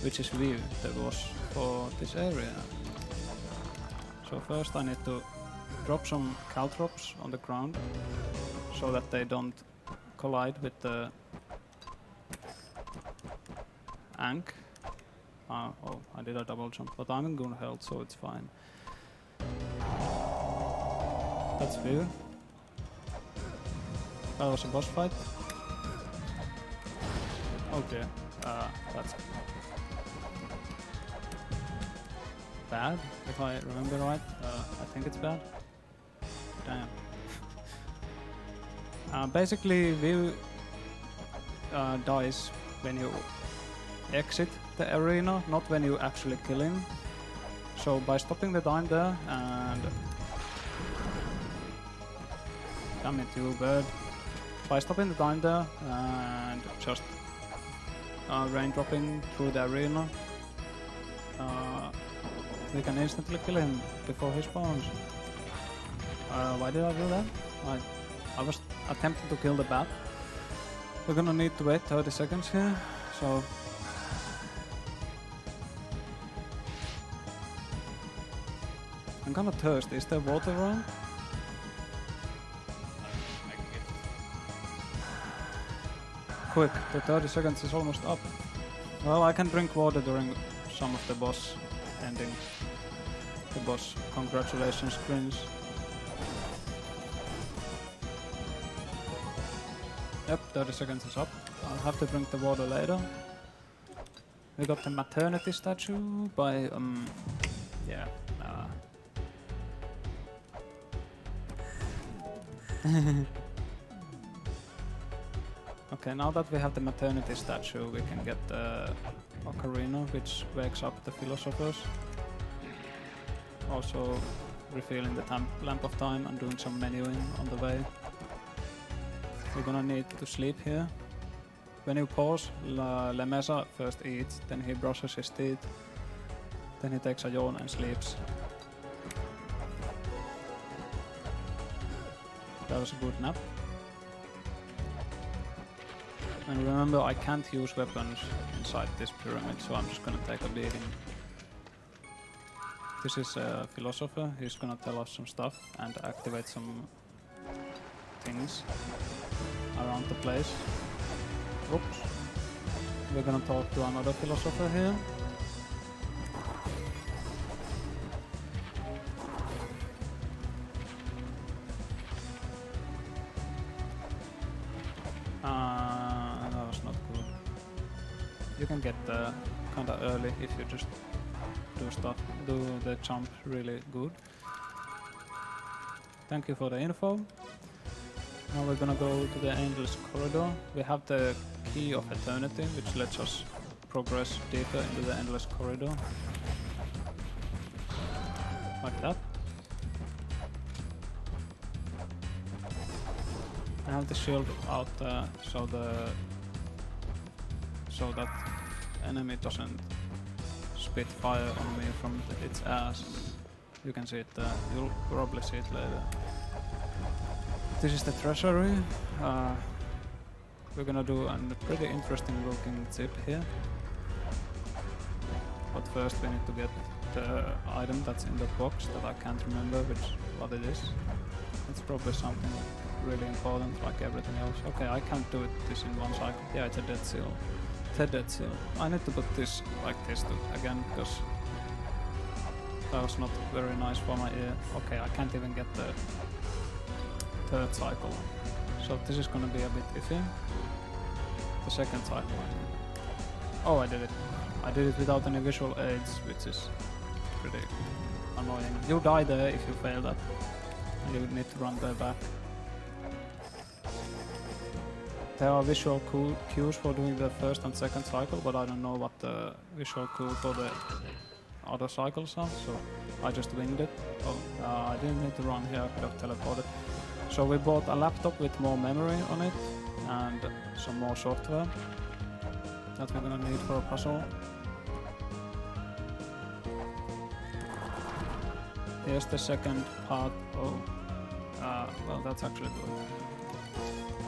Which is View, the boss for this area. So first I need to drop some caltrops on the ground so that they don't collide with the Ank. Oh, I did a double jump, but I'm in good health, so it's fine. That's View. That was a boss fight. Oh dear, that's bad, if I remember right. I think it's bad. Damn. Basically, View dies when you exit the arena, not when you actually kill him. So by stopping the time there and... Damn it, you bird. By stopping the time there and just raindropping through the arena, we can instantly kill him before he spawns. Why did I do that? I was attempting to kill the bat. We're gonna need to wait 30 seconds here, so... I'm kinda thirsty. Is there water around? Quick, the 30 seconds is almost up. Well, I can drink water during some of the boss ending. The boss congratulations screens. Yep, 30 seconds is up. I'll have to drink the water later. We got the maternity statue by, yeah. Okay, now that we have the maternity statue, we can get the ocarina, which wakes up the philosophers. Also refilling the lamp of time and doing some menuing on the way. We're gonna need to sleep here. When you pause, Lemesa first eats, then he brushes his teeth, then he takes a yawn and sleeps. That was a good nap. And remember, I can't use weapons inside this pyramid, so I'm just gonna take a beating. This is a philosopher. He's gonna tell us some stuff and activate some things around the place. Oops. We're gonna talk to another philosopher here. That was not good. You can get there kinda early if you just do the jump really good. Thank you for the info. Now we're gonna go to the Endless Corridor. We have the Key of Eternity, which lets us progress deeper into the Endless Corridor. Like that. I have the shield out there so that enemy doesn't spit fire on me from its ass. You can see it there. You'll probably see it later. This is the treasury. We're gonna do a pretty interesting looking tip here. But first we need to get the item that's in the box that I can't remember what it is. It's probably something really important like everything else. Okay, I can't do this in one cycle. Yeah, it's a dead seal. It's a dead seal. I need to put this like this again because that was not very nice for my ear. Okay, I can't even get the third cycle. So this is gonna be a bit iffy. The second cycle. Oh, I did it. I did it without any visual aids, which is pretty annoying. You die there if you fail that. You need to run there back. There are visual cues for doing the first and second cycle, but I don't know what the visual cue for the other cycles are, so I just winged it. Oh, I didn't need to run here, I could have teleported. So we bought a laptop with more memory on it and some more software that we're gonna need for a puzzle. Here's the second part. Oh, well, that's actually good.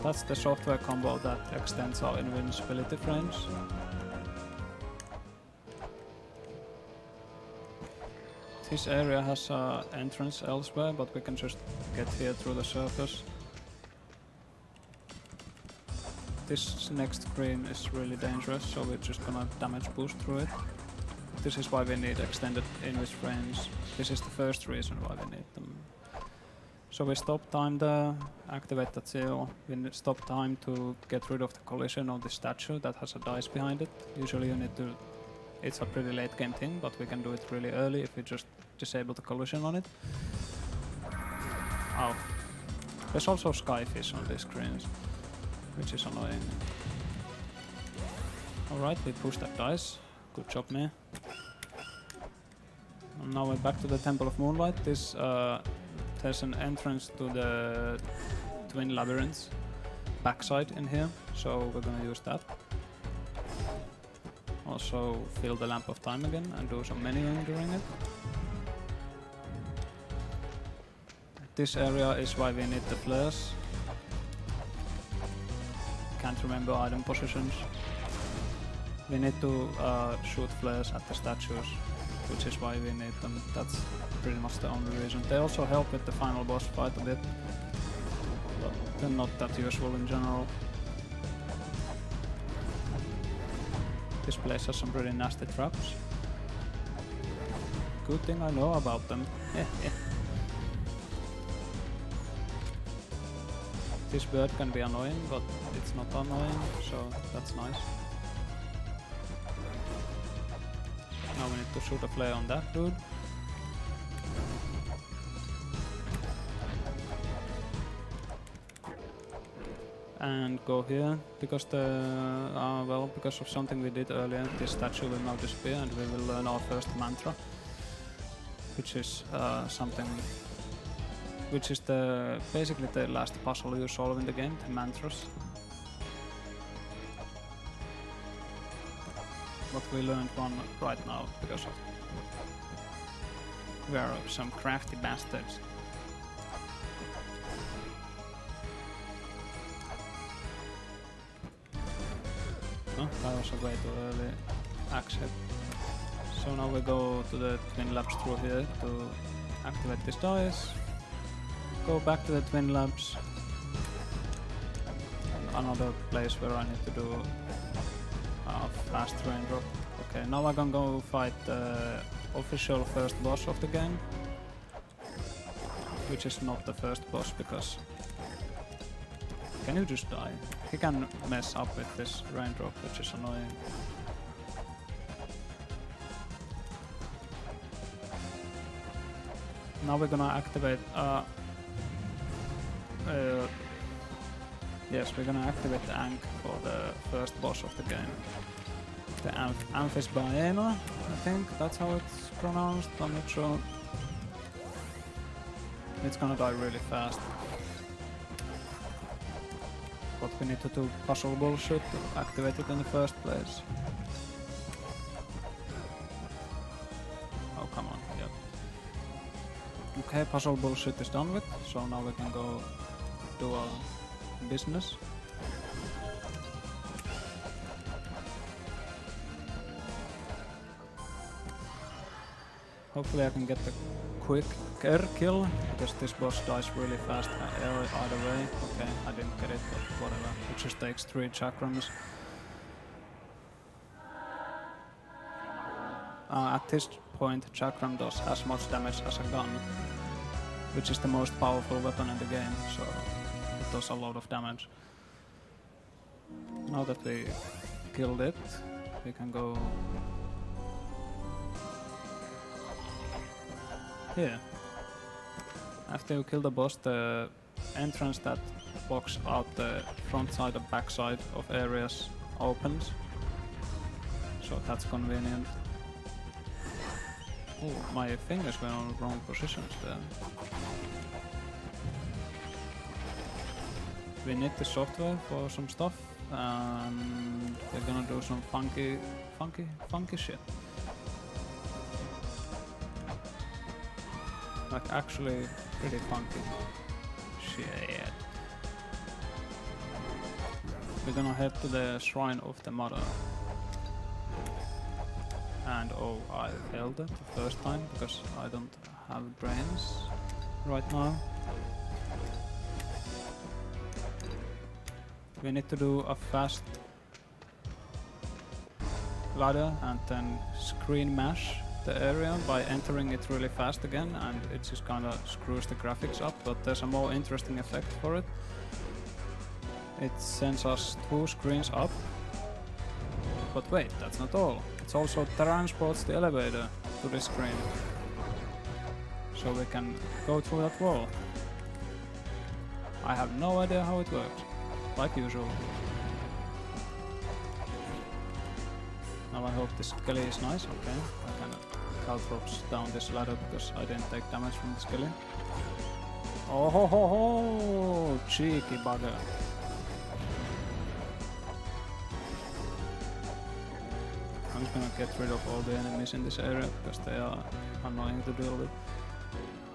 That's the software combo that extends our invincibility frames. This area has an entrance elsewhere, but we can just get here through the surface. This next screen is really dangerous, so we're just gonna damage boost through it. This is why we need extended invis frames. This is the first reason why we need them. So we stop time there, activate that seal. We stop time to get rid of the collision of the statue that has a dice behind it. Usually you need to... It's a pretty late game thing, but we can do it really early if we just disable the collision on it. Ow. There's also skyfish on these screens, which is annoying. Alright, we push that dice. Good job, me. And now we're back to the Temple of Moonlight. There's an entrance to the Twin Labyrinths backside in here, so we're gonna use that. Also fill the Lamp of Time again and do some menuing during it. This area is why we need the flares. Can't remember item positions. We need to shoot flares at the statues, which is why we need them. That's pretty much the only reason. They also help with the final boss fight a bit, but they're not that useful in general. This place has some pretty nasty traps. Good thing I know about them. This bird can be annoying, but it's not annoying, so that's nice. Now we need to shoot a flare on that dude. And go here, because because of something we did earlier, this statue will now disappear and we will learn our first mantra, which is which is basically the last puzzle you solve in the game, the mantras. But we learned one right now because of we are some crafty bastards. Oh, that was a way too early axe hit. So now we go to the twin labs through here to activate this dice. Go back to the twin labs. Another place where I need to do a fast raindrop. Okay, now I can go fight the official first boss of the game, which is not the first boss because can you just die? He can mess up with this raindrop, which is annoying. Now we're gonna activate yes, we're gonna activate the Ankh for the first boss of the game. The Amphis Baena, I think that's how it's pronounced, I'm not sure. It's gonna die really fast. But we need to do puzzle bullshit to activate it in the first place. Oh, come on, yep. Okay, puzzle bullshit is done with, so now we can go do our business. Hopefully I can get the quick kill, because this boss dies really fast either way. Okay, I didn't get it, but whatever. It just takes 3 chakrams. At this point, chakram does as much damage as a gun, which is the most powerful weapon in the game, so it does a lot of damage. Now that we killed it, we can go here. After you kill the boss, the entrance that blocks out the front side and back side of areas opens, so that's convenient. Oh, my fingers were on the wrong positions there. We need the software for some stuff, and we're gonna do some funky shit. Like actually pretty funky shit. We're gonna head to the Shrine of the Mother. And oh, I failed it the first time because I don't have brains right now. We need to do a fast ladder and then screen mash the area by entering it really fast again, and it just kinda screws the graphics up, but there's a more interesting effect for it. It sends us 2 screens up. But wait, that's not all. It also transports the elevator to this screen. So we can go through that wall. I have no idea how it works, like usual. Now I hope this skelly is nice, okay. I can caltrops down this ladder because I didn't take damage from the skelly. Oh ho ho ho! Cheeky bugger. I'm just gonna get rid of all the enemies in this area because they are annoying to deal with.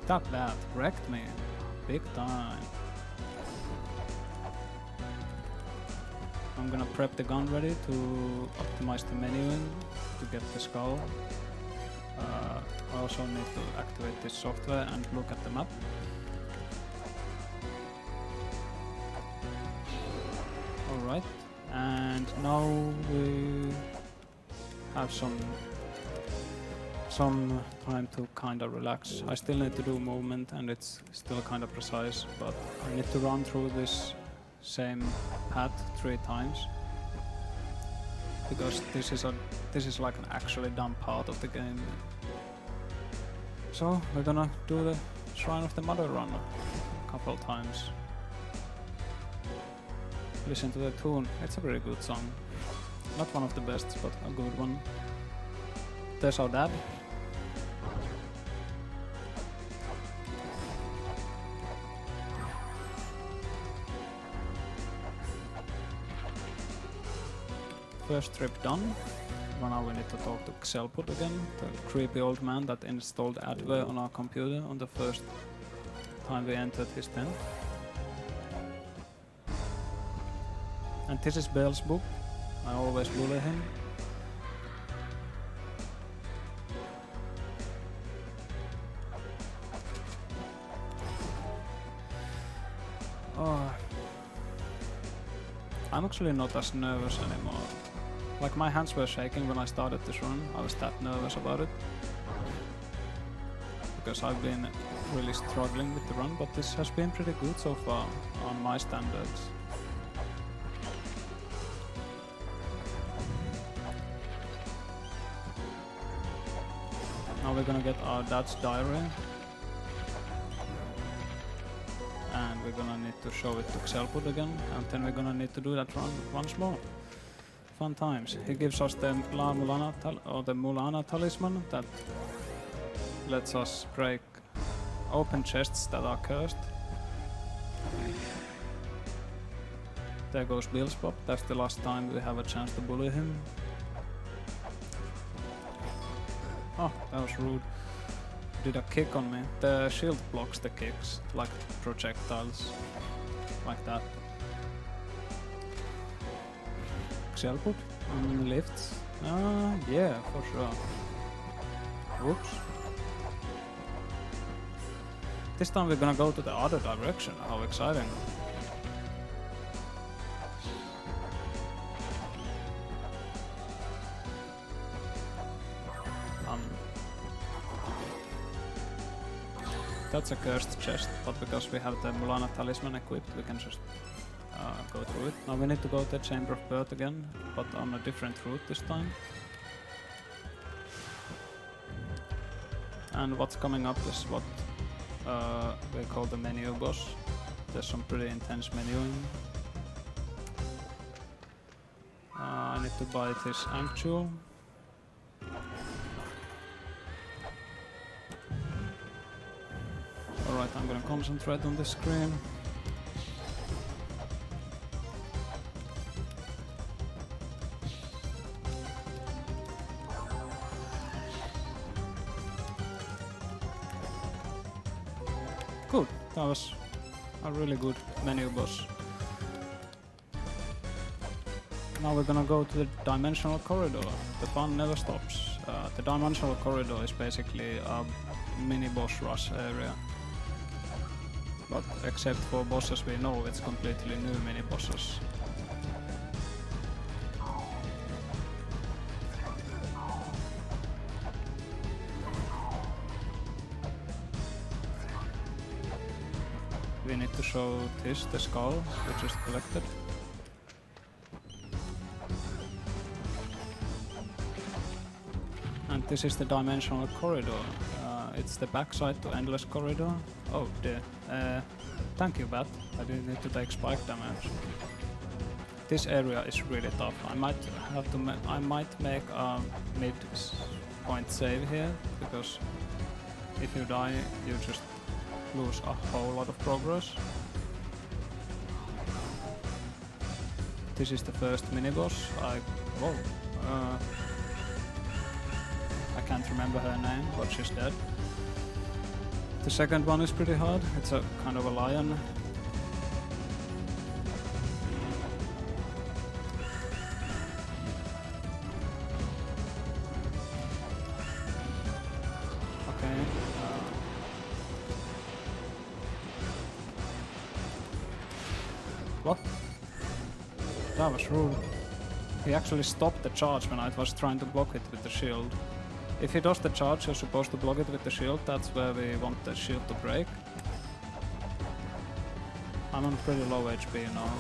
That wrecked me. Big time. I'm gonna prep the gun ready to optimize the menuing to get the skull. I also need to activate this software and look at the map. Alright, and now we have some time to kinda relax. I still need to do movement and it's still kinda precise, but I need to run through this same path 3 times because this is like an actually done part of the game. So we're gonna do the Shrine of the Mother run a couple of times. Listen to the tune, it's a very good song. Not one of the best, but a good one. There's our dad. First trip done. Well, now we need to talk to Xelput again, the creepy old man that installed adware on our computer on the first time we entered his tent. And this is Bell's book. I always bully him. Oh. I'm actually not as nervous anymore. Like my hands were shaking when I started this run. I was that nervous about it. Because I've been really struggling with the run, but this has been pretty good so far on my standards. Now we're gonna get our dad's diary. And we're gonna need to show it to Xelpud again, and then we're gonna need to do that run once more. Fun times. He gives us the Mulana talisman that lets us break open chests that are cursed. There goes Billspop. That's the last time we have a chance to bully him. Oh, that was rude. Did a kick on me. The shield blocks the kicks, like projectiles. Like that. Xelpud? Lifts? Yeah, for sure. Whoops. This time we're gonna go to the other direction. How exciting. That's a cursed chest, but because we have the Mulana talisman equipped, we can just go through it. Now we need to go to the Chamber of Birth again, but on a different route this time. And what's coming up is what we call the menu boss. There's some pretty intense menuing. I need to buy this Ankh Jewel. Alright, I'm gonna concentrate on this screen. Good, that was a really good menu boss. Now we're gonna go to the Dimensional Corridor. The fun never stops. The Dimensional Corridor is basically a mini boss rush area. But except for bosses we know, it's completely new mini bosses. We need to show this, the skull, which is collected. And this is the Dimensional Corridor. It's the backside to Endless Corridor. Oh dear. Thank you, Bat. I didn't need to take spike damage. This area is really tough. I might have to. I might make a mid-point save here, because if you die, you just lose a whole lot of progress. This is the first mini-boss. I can't remember her name, but she's dead. The second one is pretty hard. It's a kind of a lion. Okay. What? That was rude. He actually stopped the charge when I was trying to block it with the shield. If he does the charge, you're supposed to block it with the shield. That's where we want the shield to break. I'm on pretty low HP now,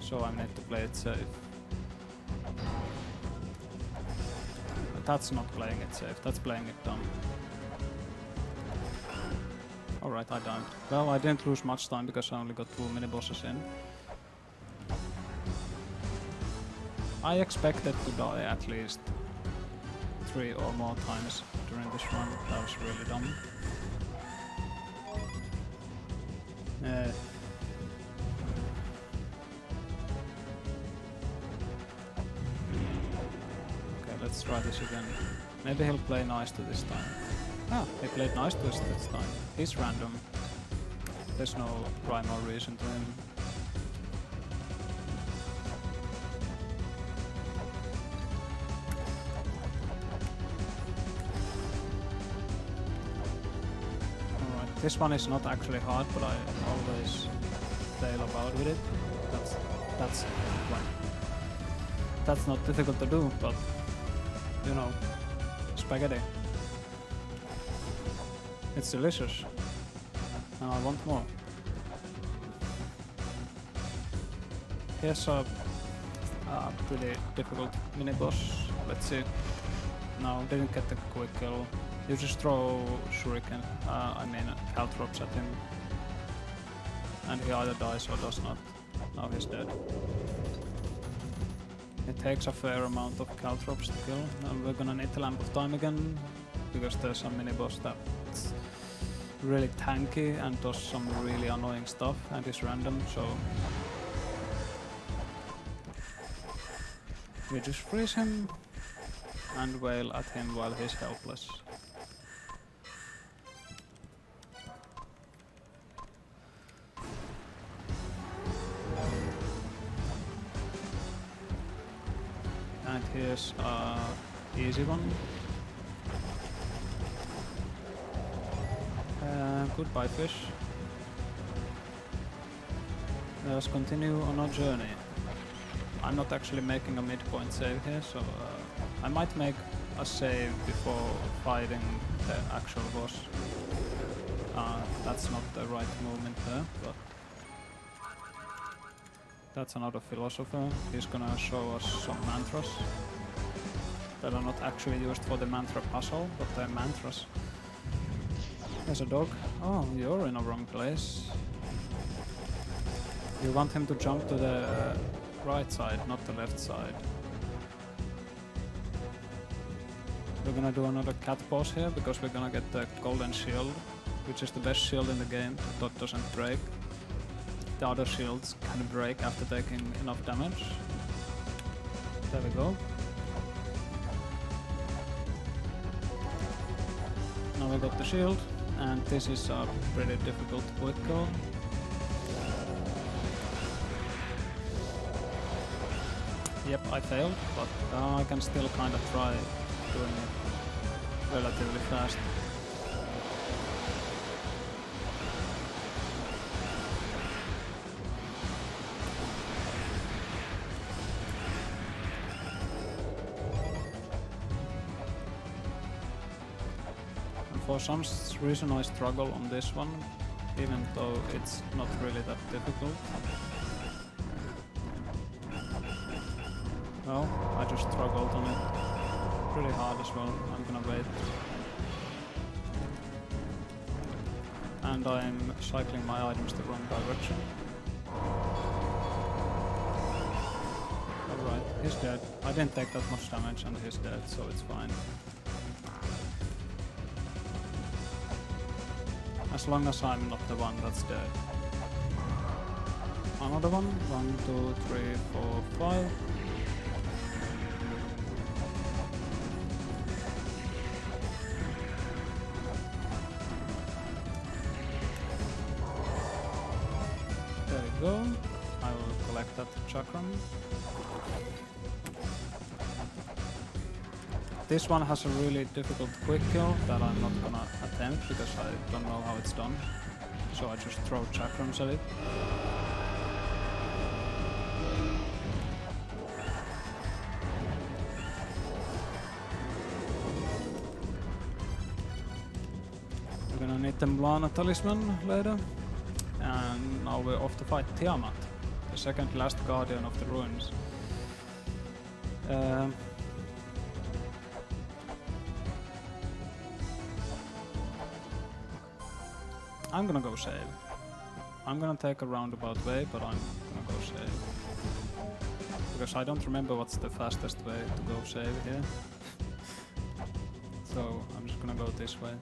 so I need to play it safe. But that's not playing it safe, that's playing it dumb. Alright, I died. Well, I didn't lose much time because I only got 2 mini-bosses in. I expected to die at least 3 or more times during this run. That was really dumb. Okay, let's try this again. Maybe he'll play nice to this time. Ah, he played nice to us this time. He's random. There's no rhyme or reason to him. This one is not actually hard, but I always fail about with it. That's like, that's not difficult to do, but you know, spaghetti. It's delicious, and I want more. Here's a pretty difficult mini boss. Let's see. No, didn't get the quick kill. You just throw shuriken, caltrops at him, and he either dies or does not. Now he's dead. It takes a fair amount of caltrops to kill, and we're gonna need the Lamp of Time again, because there's some mini boss that's really tanky and does some really annoying stuff and is random, so we just freeze him and wail at him while he's helpless. And here's a easy one. Goodbye fish. Let's continue on our journey. I'm not actually making a midpoint save here, so I might make a save before fighting the actual boss. That's not the right movement there, but that's another philosopher. He's gonna show us some mantras that are not actually used for the mantra puzzle, but they're mantras. There's a dog. Oh, you're in a wrong place. You want him to jump to the right side, not the left side. We're gonna do another cat pose here, because we're gonna get the golden shield, which is the best shield in the game that doesn't break. The other shields can break after taking enough damage. There we go. Now we got the shield, and this is a pretty difficult quick kill. Yep, I failed, but I can still kind of try doing it relatively fast. And for some reason I struggle on this one, even though it's not really that difficult. Well, I just struggled on it pretty hard as well. I'm gonna wait. And I'm cycling my items the wrong direction. Alright, he's dead. I didn't take that much damage and he's dead, so it's fine. As long as I'm not the one that's dead. Another one. 1, 2, 3, 4, 5. Go. I will collect that chakram. This one has a really difficult quick kill that I'm not gonna attempt because I don't know how it's done. So I just throw chakrams at it. We're gonna need the Mulana talisman later. And now we're off to fight Tiamat, the second last guardian of the ruins. I'm gonna go save. I'm gonna take a roundabout way, but I'm gonna go save. Because I don't remember what's the fastest way to go save here. So I'm just gonna go this way.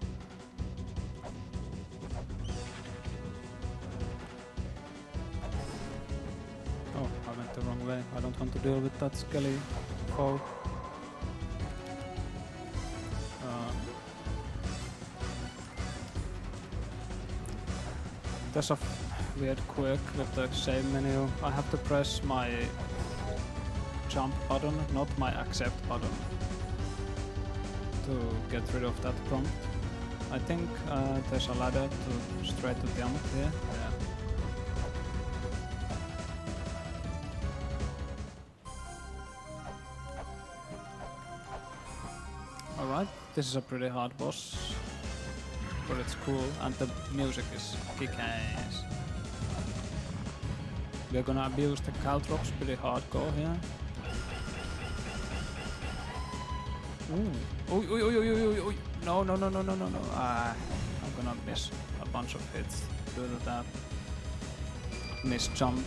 Oh, I went the wrong way. I don't want to deal with that skelly foe. There's a weird quirk with the save menu. I have to press my jump button, not my accept button, to get rid of that prompt. I think there's a ladder to straight to Timopy here. Yeah. Alright, this is a pretty hard boss, but it's cool and the music is kick-ass. We're gonna abuse the caltrops pretty hardcore here. Ooh. Oi, oi, oi, oi, oi, oi, oi. No, no, no, no, no, no, no. I'm gonna miss a bunch of hits due to that. Miss jump.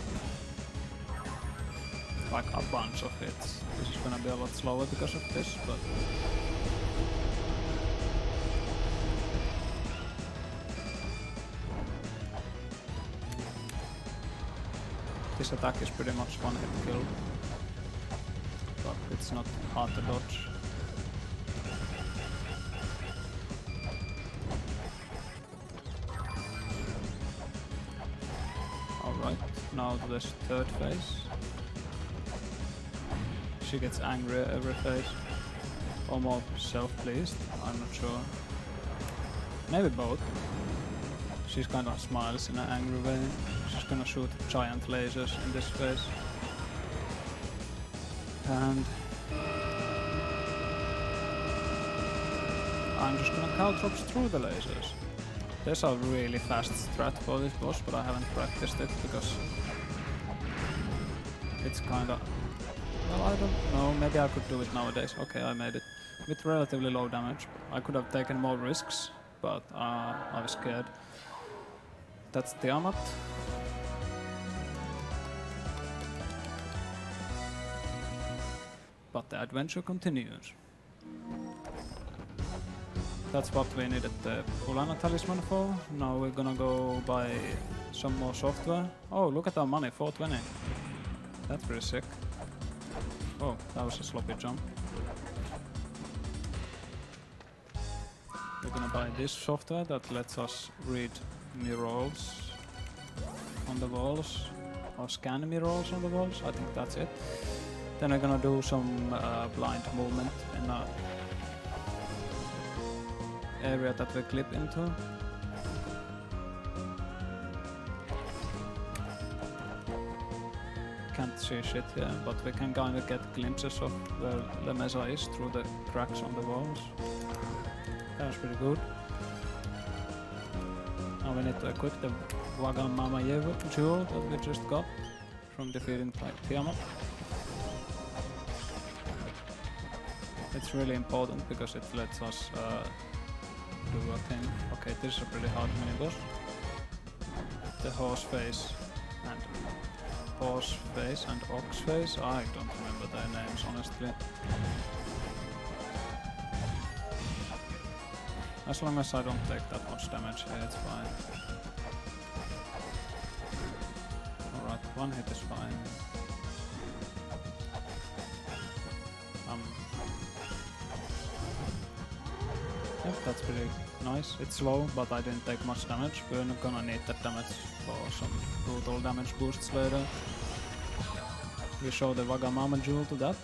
Like a bunch of hits. This is gonna be a lot slower because of this, but... This attack is pretty much one hit kill. But it's not hard to dodge. Alright, now to this third phase. She gets angry at every phase. Or more self-pleased, I'm not sure. Maybe both. She's kind of smiles in an angry way. She's gonna shoot giant lasers in this phase. And I'm just gonna caltrops through the lasers. There's a really fast strat for this boss, but I haven't practiced it because it's kinda... Well, I don't know, maybe I could do it nowadays. Okay, I made it. With relatively low damage. I could have taken more risks, but I was scared. That's Tiamat. But the adventure continues. That's what we needed the Mulana talisman for. Now we're gonna go buy some more software. Oh, look at our money, 420. That's pretty sick. Oh, that was a sloppy jump. We're gonna buy this software that lets us read murals on the walls, or scan murals on the walls. I think that's it. Then we're gonna do some blind movement in a area that we clip into. Can't see shit here, but we can kind of get glimpses of where the mesa is through the cracks on the walls. That was pretty good. Now we need to equip the Wagamama jewel that we just got from defeating Tiamat. It's really important because it lets us do a thing. Okay, this is a pretty hard mini-boss. The horse face and ox face. I don't remember their names honestly. As long as I don't take that much damage here, it's fine. Alright, one hit is fine. Yep, that's pretty nice. It's slow, but I didn't take much damage. We're not gonna need that damage for some brutal damage boosts later. We show the Wagamama jewel to that.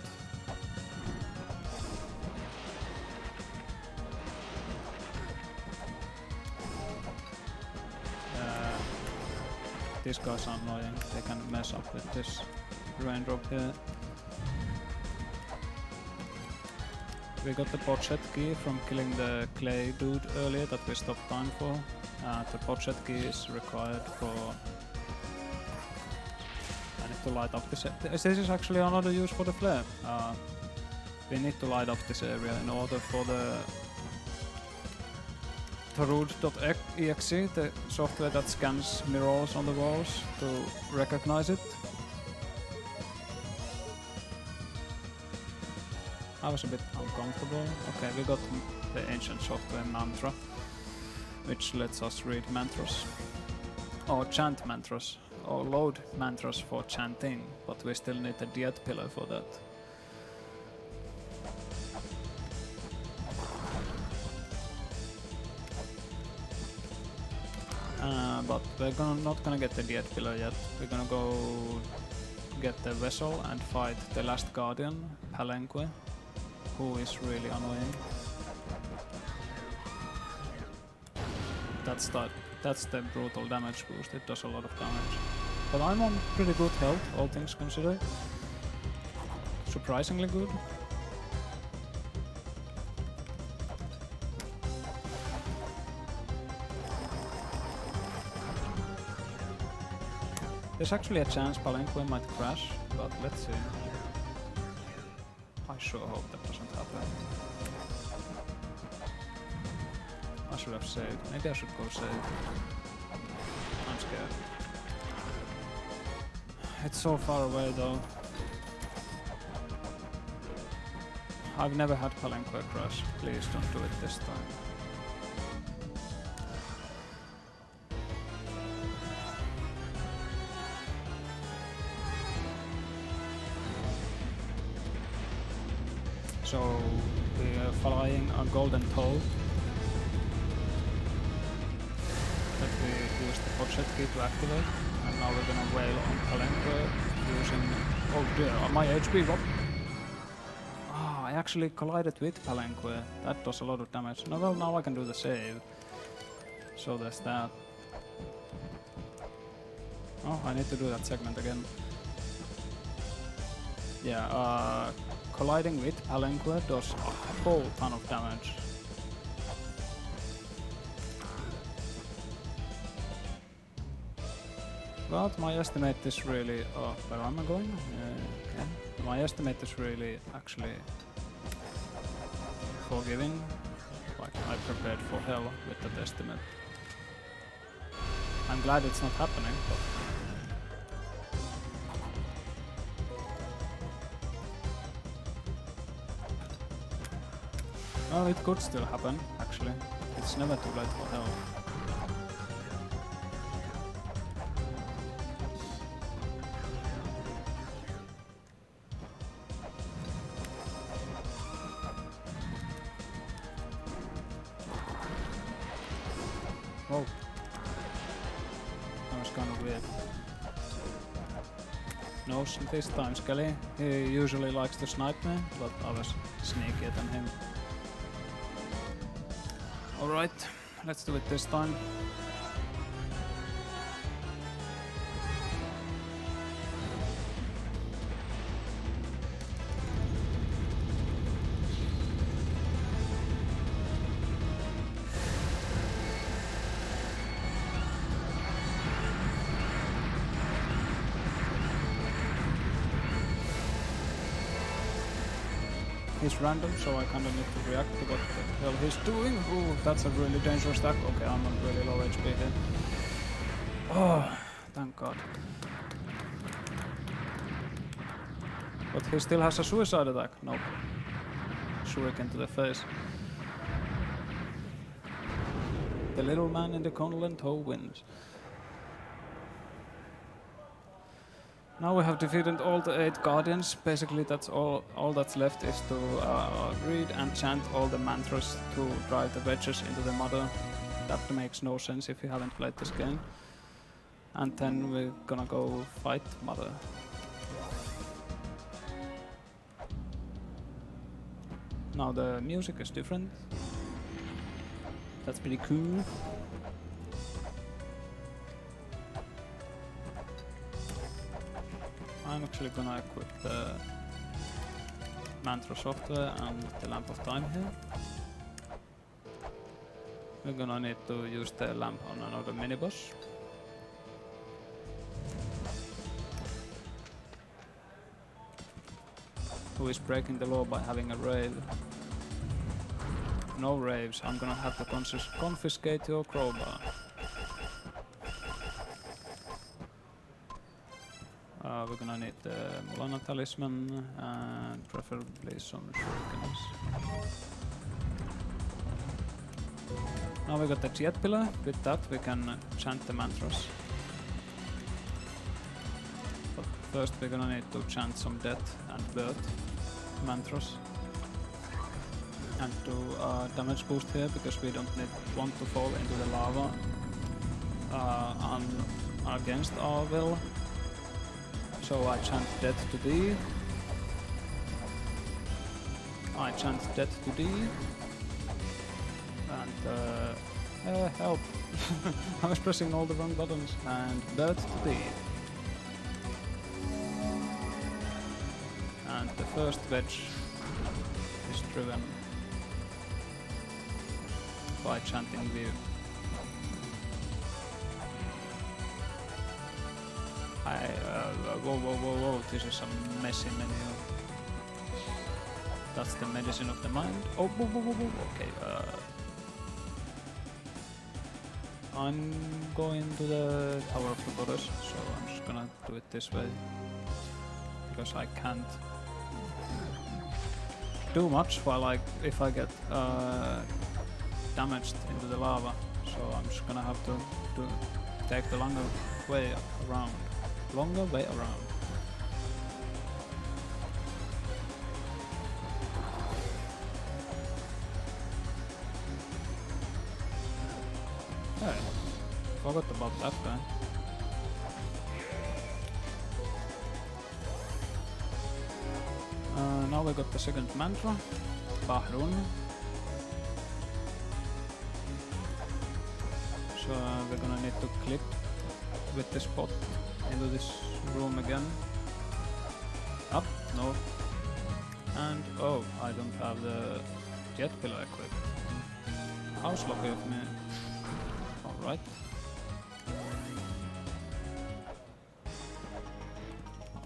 These guys are annoying. They can mess up with this raindrop here. We got the potset key from killing the clay dude earlier that we stopped time for. The potset key is required for... I need to light up this... This is actually another use for the flare. We need to light up this area in order for the... Tarud.exe, the software that scans mirrors on the walls, to recognize it. I was a bit uncomfortable. Okay, we got the ancient software mantra, which lets us read mantras. Or chant mantras. Or load mantras for chanting, but we still need the diet pillar for that. But we're not gonna get the diet pillar yet. We're gonna go get the vessel and fight the last guardian, Palenque, who is really annoying. That's the brutal damage boost. It does a lot of damage. But I'm on pretty good health, all things considered. Surprisingly good. There's actually a chance Palenque might crash, but let's see. I sure hope that doesn't happen. I should have saved. Maybe I should go save. I'm scared. It's so far away though. I've never had Palenque crash. Please don't do it this time. So we are flying a golden toe that we use the budget key to activate, and now we're gonna wail on Palenque using. Oh dear, my HP drop. Ah, I actually collided with Palenque. That does a lot of damage. No, well, now I can do the save. So there's that. Oh, I need to do that segment again. Yeah, colliding with Palenque does a whole ton of damage. But my estimate is really... where am I going? Okay. My estimate is really actually forgiving. Like, I prepared for hell with that estimate. I'm glad it's not happening, but... Well, it could still happen, actually. It's never too late for hell. Whoa. That was kind of weird. No, this time Skelly. He usually likes to snipe me, but I was sneakier than him. Alright, let's do it this time. He's random, so I kinda need to react to what the hell he's doing. Ooh, that's a really dangerous attack. Okay, I'm on really low HP here. Oh, thank god. But he still has a suicide attack. Nope. Shuriken to the face. The little man in the golden toe wins. Now we have defeated all the 8 guardians. Basically that's all that's left is to read and chant all the mantras to drive the wedges into the mother. That makes no sense if you haven't played this game. And then we're gonna go fight mother. Now the music is different. That's pretty cool. I'm actually gonna equip the mantra software and the lamp of time here. We're gonna need to use the lamp on another mini-boss. Who is breaking the law by having a rave? No raves, I'm gonna have to confiscate your crowbar. We're gonna need the Mulana talisman and preferably some shurikens. Now we got the jet pillar. With that we can chant the mantras. But first we're gonna need to chant some death and birth mantras. And do a damage boost here because we don't want to fall into the lava against our will. So I chant death to thee. I chant death to thee. And Help! I was pressing all the wrong buttons. And bird to be. And the first wedge is driven by chanting view. Whoa, this is a messy menu. That's the medicine of the mind. Oh, whoa, okay. I'm going to the Tower of the Goddess, so I'm just gonna do it this way. Because I can't do much while if I get damaged into the lava. So I'm just gonna have to take the longer way around. Longer way around. Hey, forgot about that guy. Now we got the second mantra, Bahrun. So we're gonna need to click with the spot into this room again. Up, no. And oh, I don't have the jet pillar equipped. How sloppy of me. Alright.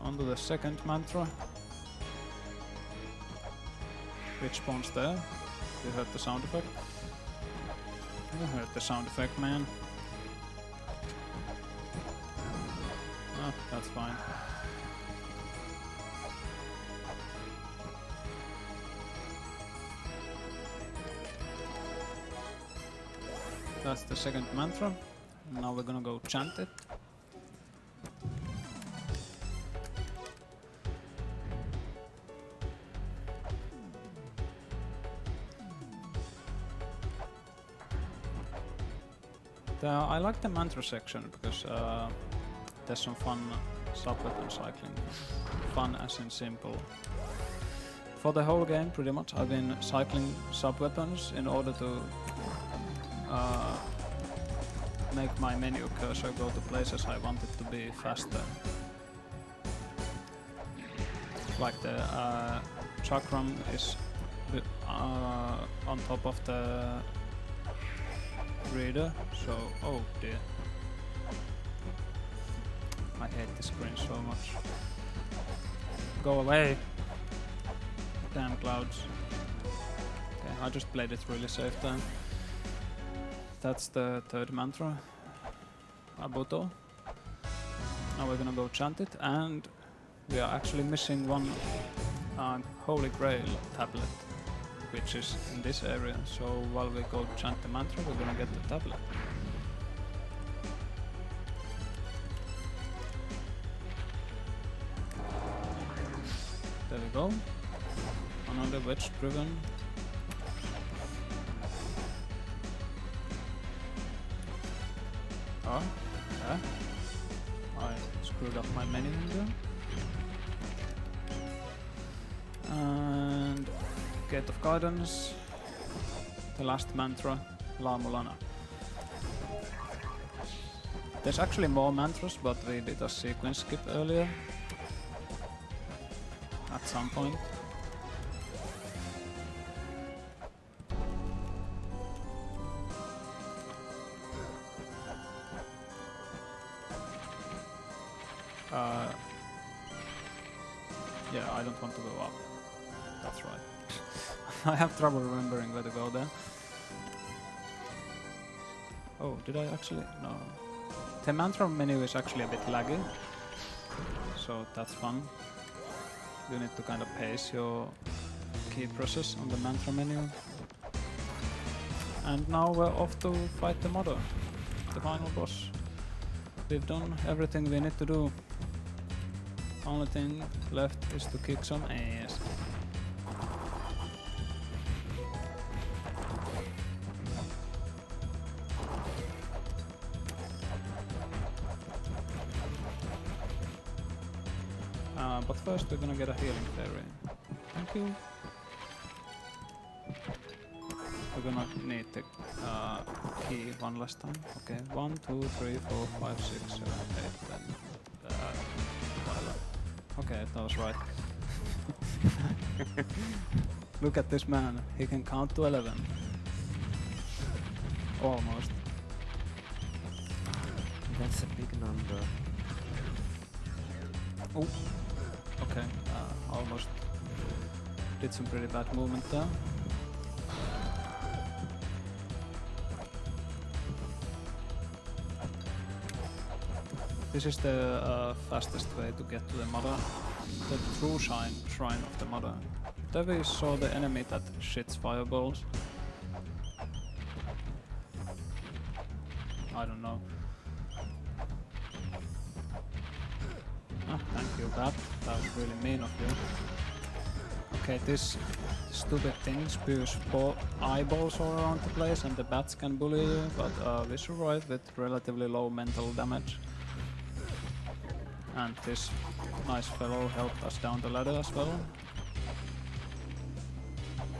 On to the second mantra. Which spawns there? You heard the sound effect? You heard the sound effect, man. Oh, that's fine. That's the second mantra. Now we're gonna go chant it. I like the mantra section because there's some fun sub-weapon cycling. Fun as in simple. For the whole game, pretty much, I've been cycling sub-weapons in order to make my menu cursor go to places I want it to be faster. Like the chakram is on top of the reader, so oh dear. I hate this screen so much. Go away! Damn clouds. Okay, I just played it really safe then. That's the third mantra, Abuto. Now we're gonna go chant it, and we are actually missing one Holy Grail tablet, which is in this area. So while we go chant the mantra, we're gonna get the tablet. There we go. Another wedge driven. Oh, yeah. I screwed up my menu window. And Gate of Guidance. The last mantra, La Mulana. There's actually more mantras, but we did a sequence skip earlier. At some point. Yeah, I don't want to go up. That's right. I have trouble remembering where to go there. Oh, did I actually? No. The mantra menu is actually a bit laggy, so that's fun. You need to kind of pace your key process on the mantra menu. And now we're off to fight the mother, the final boss. We've done everything we need to do. Only thing left is to kick some ass. But first we're gonna get a healing fairy. Thank you. We're gonna need the key one last time. Okay, 1, 2, 3, 4, 5, 6, 7, 8, 10. Whatever. Okay, that was right. Look at this man, he can count to 11. Almost. That's a big number. Oh, okay, almost did some pretty bad movement there. This is the fastest way to get to the mother, the true shrine of the mother. There we saw the enemy that shits fireballs. I don't know. Ah, thank you, Bat. That was really mean of you. Okay, this stupid thing spews eyeballs all around the place and the bats can bully you, but we survived with relatively low mental damage. And this nice fellow helped us down the ladder as well.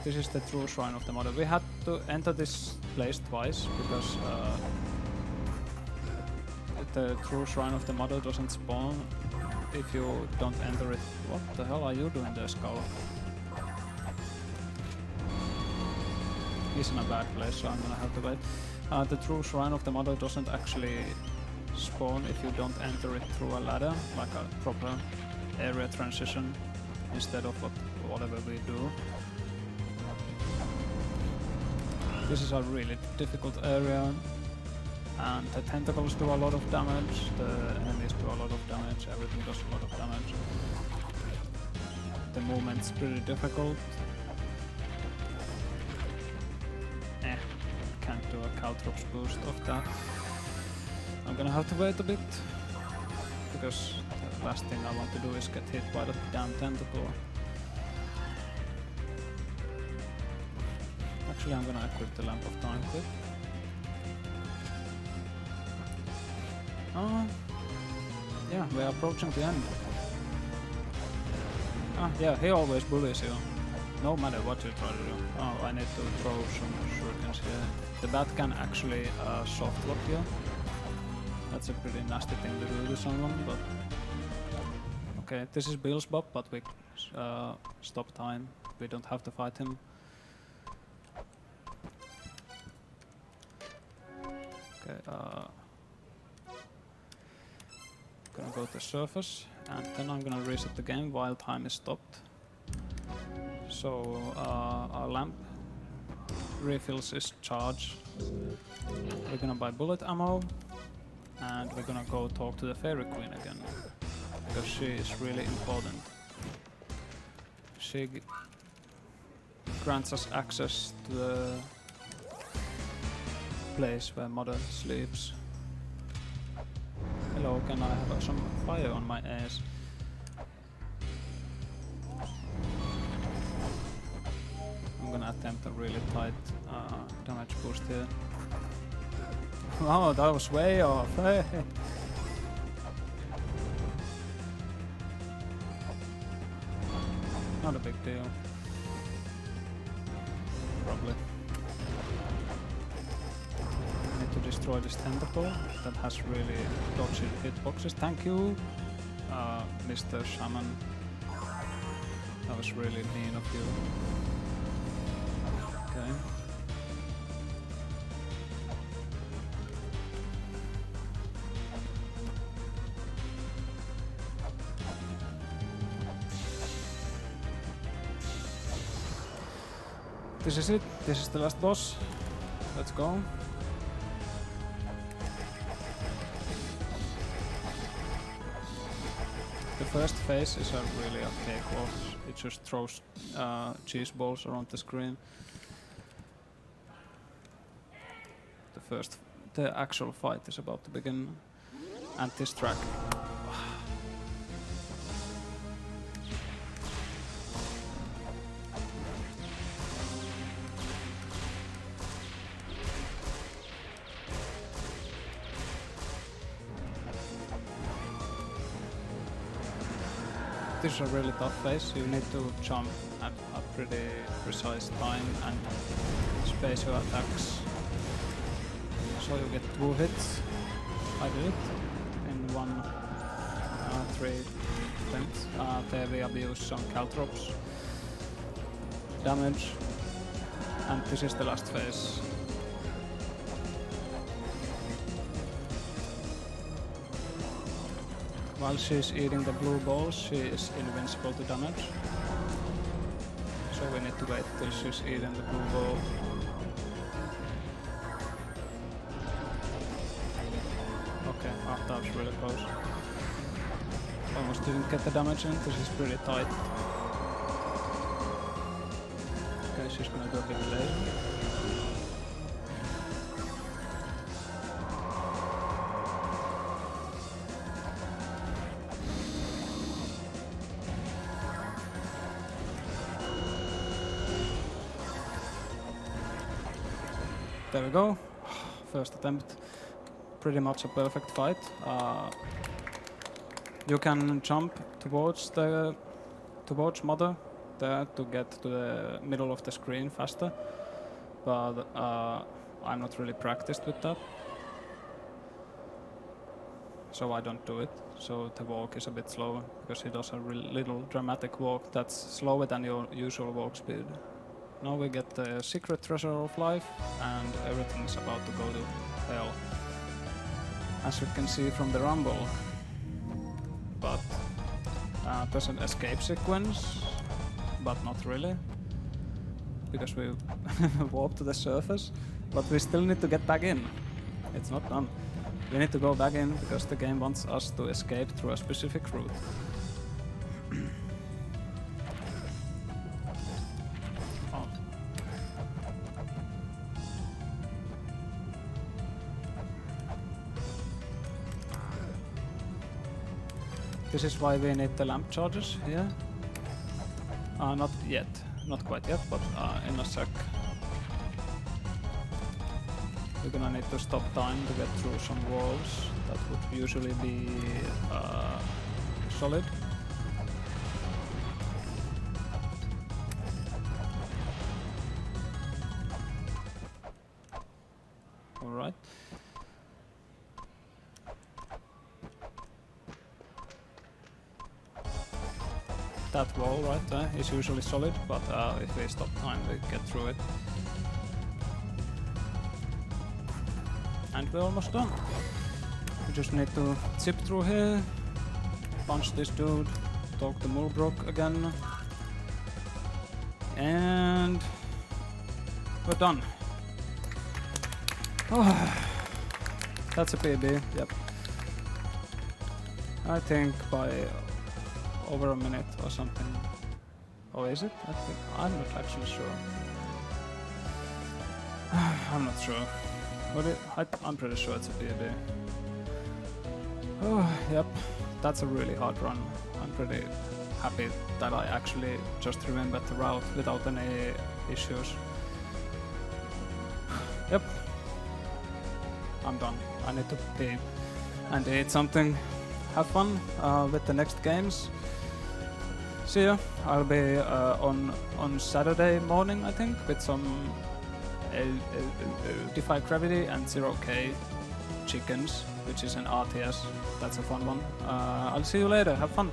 This is the true shrine of the mother. We had to enter this place twice because the true shrine of the mother doesn't spawn if you don't enter it. What the hell are you doing there, Skull? He's in a bad place, so I'm gonna have to wait. The true shrine of the mother doesn't actually spawn if you don't enter it through a ladder, like a proper area transition, instead of whatever we do. This is a really difficult area, and the tentacles do a lot of damage, the enemies do a lot of damage, everything does a lot of damage. The movement's pretty difficult. Can't do a Caltrops boost of that. I'm gonna have to wait a bit, because the last thing I want to do is get hit by the damn tentacle. Actually, I'm gonna equip the Lamp of Time quick. Yeah, we are approaching the end. Yeah, he always bullies you, no matter what you try to do. Oh, I need to throw some shurikens here. The bat can actually soft lock you. That's a pretty nasty thing to do to someone, but... Okay, this is Bill's Bob, but we stop time. We don't have to fight him. Okay, gonna go to surface, and then I'm gonna reset the game while time is stopped. So our lamp refills its charge. We're gonna buy bullet ammo, and we're gonna go talk to the Fairy Queen again, because she is really important. She grants us access to the place where Mother sleeps. Hello, can I have some fire on my ass? I'm gonna attempt a really tight damage boost here. Oh, that was way off. Hey. Not a big deal. Probably. I need to destroy this tentacle that has really dodgy hitboxes. Thank you, Mr. Shaman. That was really mean of you. Okay. This is it. This is the last boss. Let's go. The first phase is a really a cakewalk. It just throws cheese balls around the screen. The actual fight is about to begin. And this track. this is a really tough phase. You need to jump at a pretty precise time and space your attacks. So you get 2 hits. I did it in 3 attempts. There we abuse some caltrops damage, and this is the last phase. While she's eating the blue balls, she is invincible to damage. So we need to wait till she's eating the blue ball. Okay, that was really close. Almost didn't get the damage in, this is pretty tight. Okay, she's gonna do a big laser. There we go. First attempt. Pretty much a perfect fight. You can jump towards Mother there to get to the middle of the screen faster, but I'm not really practiced with that, so I don't do it. So the walk is a bit slower because he does a little dramatic walk that's slower than your usual walk speed. Now we get the secret treasure of life, and everything is about to go to hell, as you can see from the rumble. But there's an escape sequence, but not really, because we warp to the surface, but we still need to get back in. It's not done. We need to go back in because the game wants us to escape through a specific route. This is why we need the lamp charges here. Not yet, not quite yet, but in a sec. We're gonna need to stop time to get through some walls that would usually be solid. Alright. That wall right there is usually solid, but if we stop time we get through it. And we're almost done. We just need to zip through here, punch this dude, talk to Mulbrook again, and we're done. Oh, that's a PB, yep. I think by over a minute or something. Oh, is it? I'm not actually sure. I'm not sure. But I'm pretty sure it's a PB. Oh, yep. That's a really hard run. I'm pretty happy that I actually just remembered the route without any issues. Yep. I'm done. I need to pee and eat something. Have fun with the next games. See ya. I'll be on Saturday morning, I think, with some Defy Gravity and 0K chickens, which is an RTS. That's a fun one. I'll see you later. Have fun.